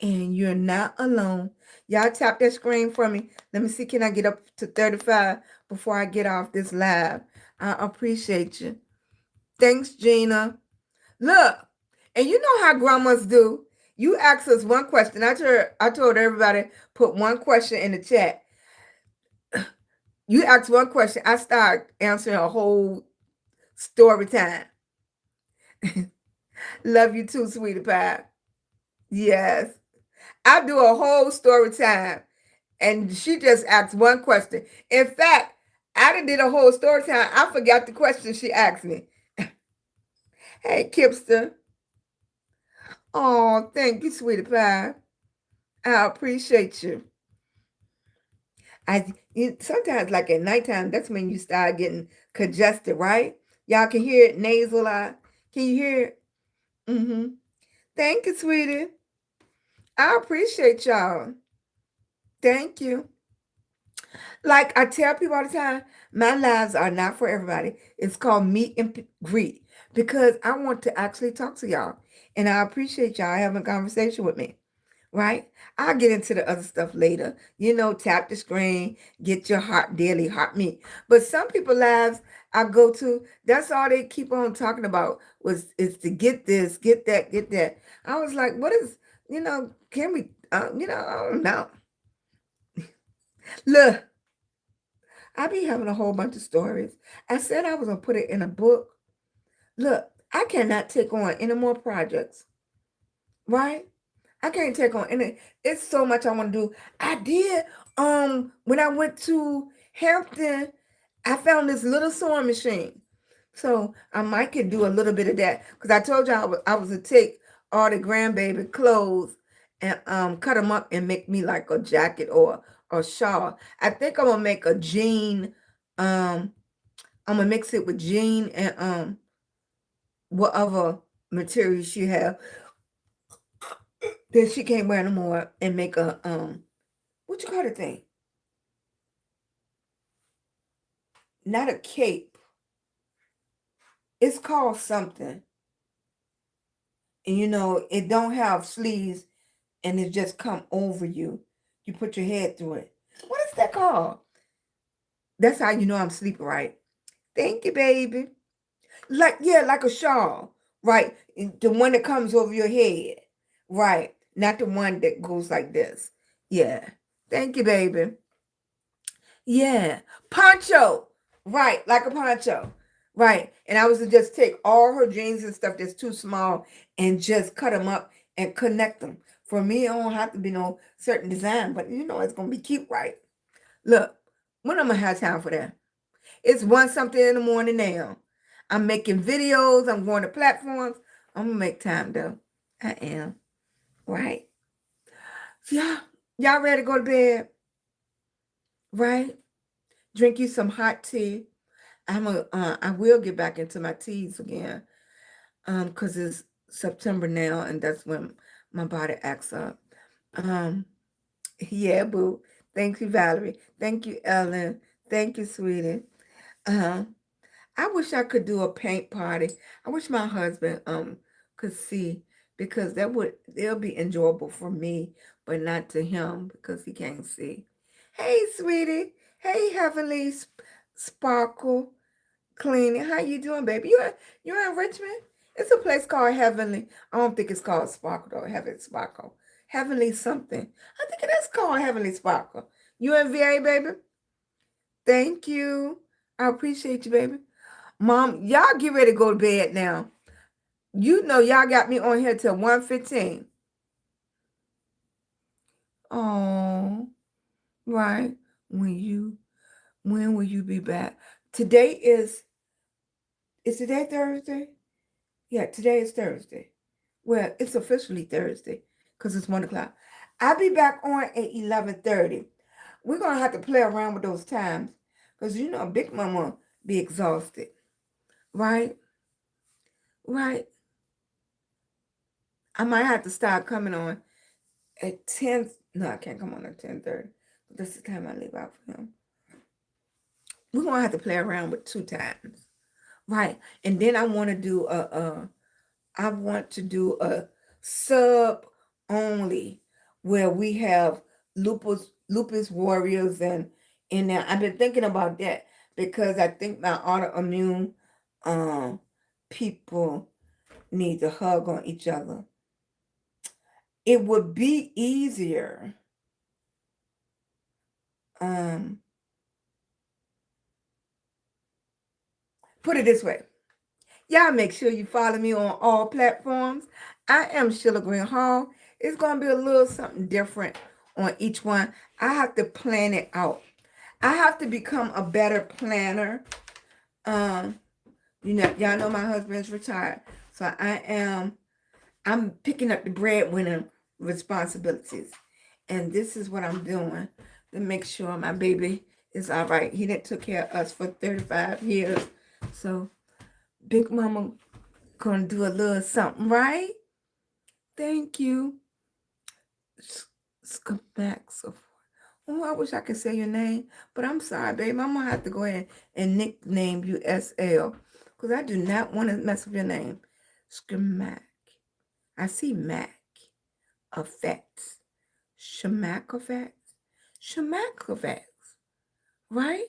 and you're not alone. Y'all tap that screen for me. Let me see, can I get up to 35 before I get off this live? I appreciate you. Thanks, Gina. Look, and you know how grandmas do. You ask us one question. I told everybody, put one question in the chat. You ask one question, I start answering a whole story time. Love you too, sweetie pie. Yes. I do a whole story time. And she just asked one question. In fact, I done did a whole story time. I forgot the question she asked me. Hey, Kipster. Oh, thank you, sweetie pie. I appreciate you. Sometimes, like at nighttime, that's when you start getting congested, right? Y'all can hear it nasal. Can you hear it? Mm-hmm. Thank you, sweetie. I appreciate y'all. Thank you. Like I tell people all the time, my lives are not for everybody. It's called meet and greet because I want to actually talk to y'all. And I appreciate y'all having a conversation with me. Right? I'll get into the other stuff later. Tap the screen, get your daily heart meet. But some people lives I go to, that's all they keep on talking about is to get this, get that, get that. I was like, what is, can we, I don't know. Look, I be having a whole bunch of stories. I said I was going to put it in a book. Look, I cannot take on any more projects. Right? I can't take on any. It's so much I want to do. I did. When I went to Hampton, I found this little sewing machine. So I might could do a little bit of that because I told you I was to take all the grandbaby clothes and cut them up and make me like a jacket or shawl. I think I'm gonna make a jean. I'm gonna mix it with jean and whatever material she have. Then she can't wear no more and make a what you call the thing? not a cape. It's called something. And it don't have sleeves and it just come over you. You put your head through it. What is that called? That's how you know I'm sleeping, right? Thank you, baby. Like a shawl, right? The one that comes over your head, right? Not the one that goes like this. Yeah. Thank you, baby. Yeah. Poncho, right? Like a poncho, right? And I was to just take all her jeans and stuff that's too small and just cut them up and connect them. For me, it don't have to be no certain design, but it's gonna be cute, right? Look, when I'm gonna have time for that? It's 1 something in the morning now. I'm making videos. I'm going to platforms. I'm gonna make time though. I am. Right? Yeah. Y'all ready to go to bed? Right? Drink you some hot tea. I will get back into my teas again. Because it's September now, and that's when my body acts up. Yeah, boo. Thank you, Valerie. Thank you, Ellen. Thank you, sweetie. Uh-huh. I wish I could do a paint party. I wish my husband could see, because it'll be enjoyable for me, but not to him because he can't see. Hey, sweetie. Hey, Heavenly Sparkle Cleaning. How you doing, baby? You in Richmond? It's a place called Heavenly. I don't think it's called Sparkle though. Heavenly Sparkle. Heavenly something. I think it is called Heavenly Sparkle. You in VA, baby? Thank you. I appreciate you, baby. Mom, y'all get ready to go to bed now. Y'all got me on here till 1:15. Oh, right. When will you be back? Is today Thursday? Yeah, today is Thursday. Well, it's officially Thursday because it's 1 o'clock. I'll be back on at 11:30. We're gonna have to play around with those times because Big Mama be exhausted. Right? Right. I might have to start coming on at 10. No, I can't come on at 10:30. That's the time I leave out for him. We're gonna have to play around with 2 times. Right. And then I want to do a sub only where we have lupus warriors and in there. I've been thinking about that because I think my autoimmune people need to hug on each other. It would be easier. Put it this way. Y'all make sure you follow me on all platforms. I am SheilagreenHall. It's going to be a little something different on each one. I have to plan it out. I have to become a better planner. Y'all know my husband's retired. So I'm picking up the breadwinner responsibilities. And this is what I'm doing to make sure my baby is all right. He done took care of us for 35 years. So Big Mama gonna do a little something, right? Thank you. Schematics. Oh, I wish I could say your name, but I'm sorry, babe. I'm gonna have to go ahead and nickname you SL because I do not want to mess up your name. Schematic. I see Mac. Effects. Shemac effects. Shemac effects. Right?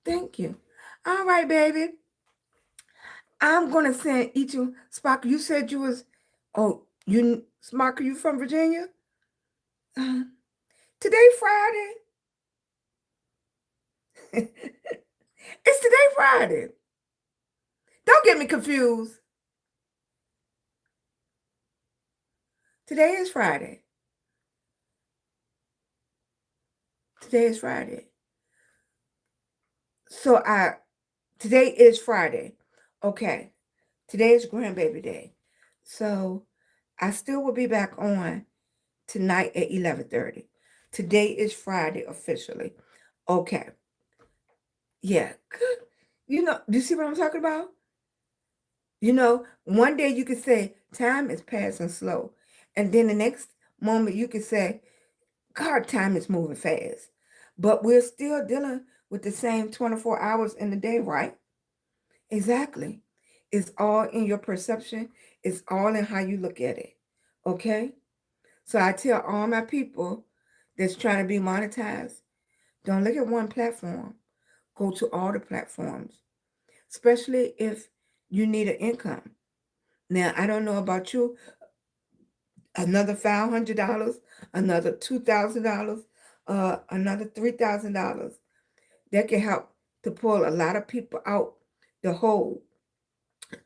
Thank you. All right, baby. I'm gonna send each of Sparkle. You said you was Sparkle, you from Virginia? Today Friday. It's today Friday. Don't get me confused. Today is Friday. Today is Friday. So today is Friday. Okay. Today is grandbaby day. So I still will be back on tonight at 11:30. Today is Friday officially. Okay. Yeah. Good. Do you see what I'm talking about? One day you could say time is passing slow. And then the next moment you could say, God, time is moving fast. But we're still dealing with the same 24 hours in the day, right? Exactly. It's all in your perception. It's all in how you look at it. Okay? So I tell all my people that's trying to be monetized, don't look at one platform. Go to all the platforms, especially if you need an income. Now, I don't know about you, another $500, another $2,000, another $3,000. That can help to pull a lot of people out the hole.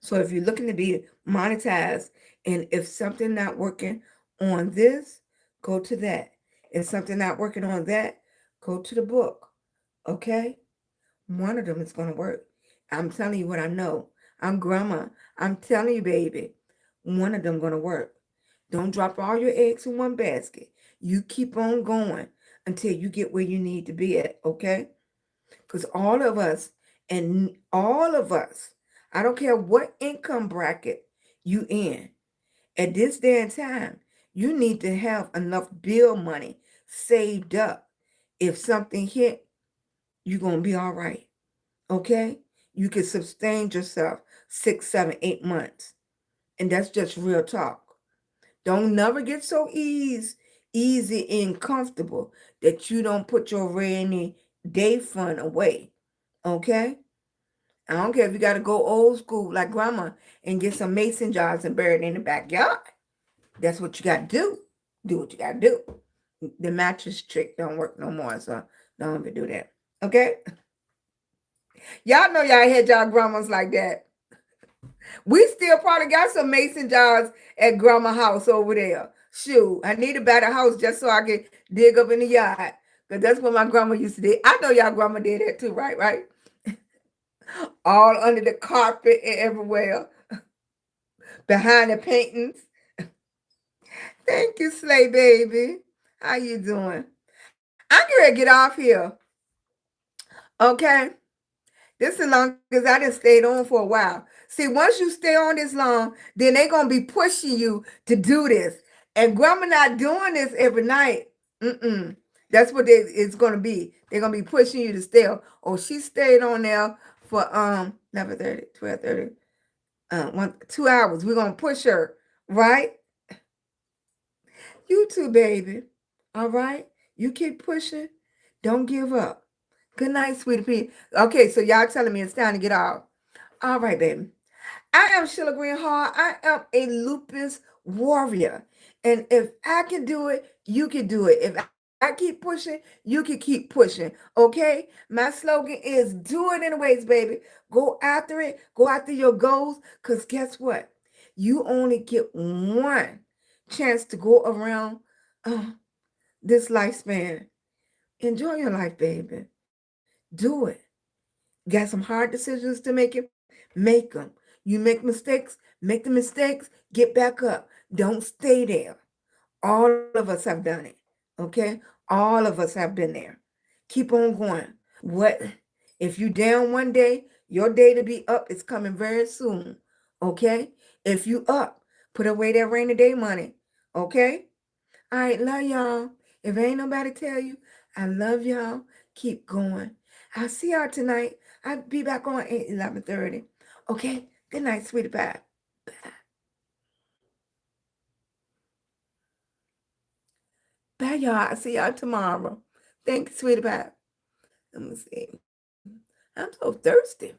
So if you're looking to be monetized, and if something not working on this, go to that. If something not working on that, go to the book. Okay? One of them is going to work. I'm telling you what I know. I'm grandma. I'm telling you, baby, one of them going to work. Don't drop all your eggs in one basket. You keep on going until you get where you need to be at, okay? Because all of us, I don't care what income bracket you in, at this day and time, you need to have enough bill money saved up. If something hit, you're going to be all right. Okay? You can sustain yourself 6, 7, 8 months. And that's just real talk. Don't never get so easy and comfortable that you don't put your rainy day fund away. Okay? I don't care if you got to go old school like grandma and get some mason jars and bury it in the backyard. That's what you got to do. Do what you got to do. The mattress trick don't work no more, so don't ever do that. Okay? Y'all know y'all had y'all grandmas like that. We still probably got some mason jars at grandma's house over there. Shoot, I need to buy the house just so I can dig up in the yard. Because that's what my grandma used to do. I know y'all grandma did that too, right? Right? All under the carpet and everywhere. Behind the paintings. Thank you, Slay Baby. How you doing? I'm gonna get off here. Okay? This is long as I done stayed on for a while. See, once you stay on this long, then they're gonna be pushing you to do this. And grandma not doing this every night. That's what it's gonna be. They're gonna be pushing you to stay on. Oh, she stayed on there for 11:30, 12:30, 2 hours. We're gonna push her, right? You too, baby. All right? You keep pushing. Don't give up. Good night, sweetie pea. Okay, so y'all telling me it's time to get off. All right, baby. I am SheilagreenHall. I am a lupus warrior. And if I can do it, you can do it. If I keep pushing, you can keep pushing. Okay? My slogan is do it anyways, baby. Go after it. Go after your goals. Because guess what? You only get one chance to go around this lifespan. Enjoy your life, baby. Do it. Got some hard decisions to make it? Make them. You make mistakes, make the mistakes, get back up. Don't stay there. All of us have done it. Okay? All of us have been there. Keep on going. What if you down one day, your day to be up is coming very soon. Okay? If you up, put away that rainy day money. Okay? All right, love y'all. If ain't nobody tell you, I love y'all. Keep going. I'll see y'all tonight. I'll be back on at 11:30. Okay? Good night, sweetie pie. Bye, y'all. I'll see y'all tomorrow. Thank you, sweetie pie. Let me see. I'm so thirsty.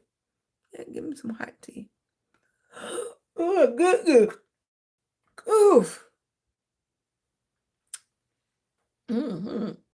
Yeah, give me some hot tea. Oh, good. Oof.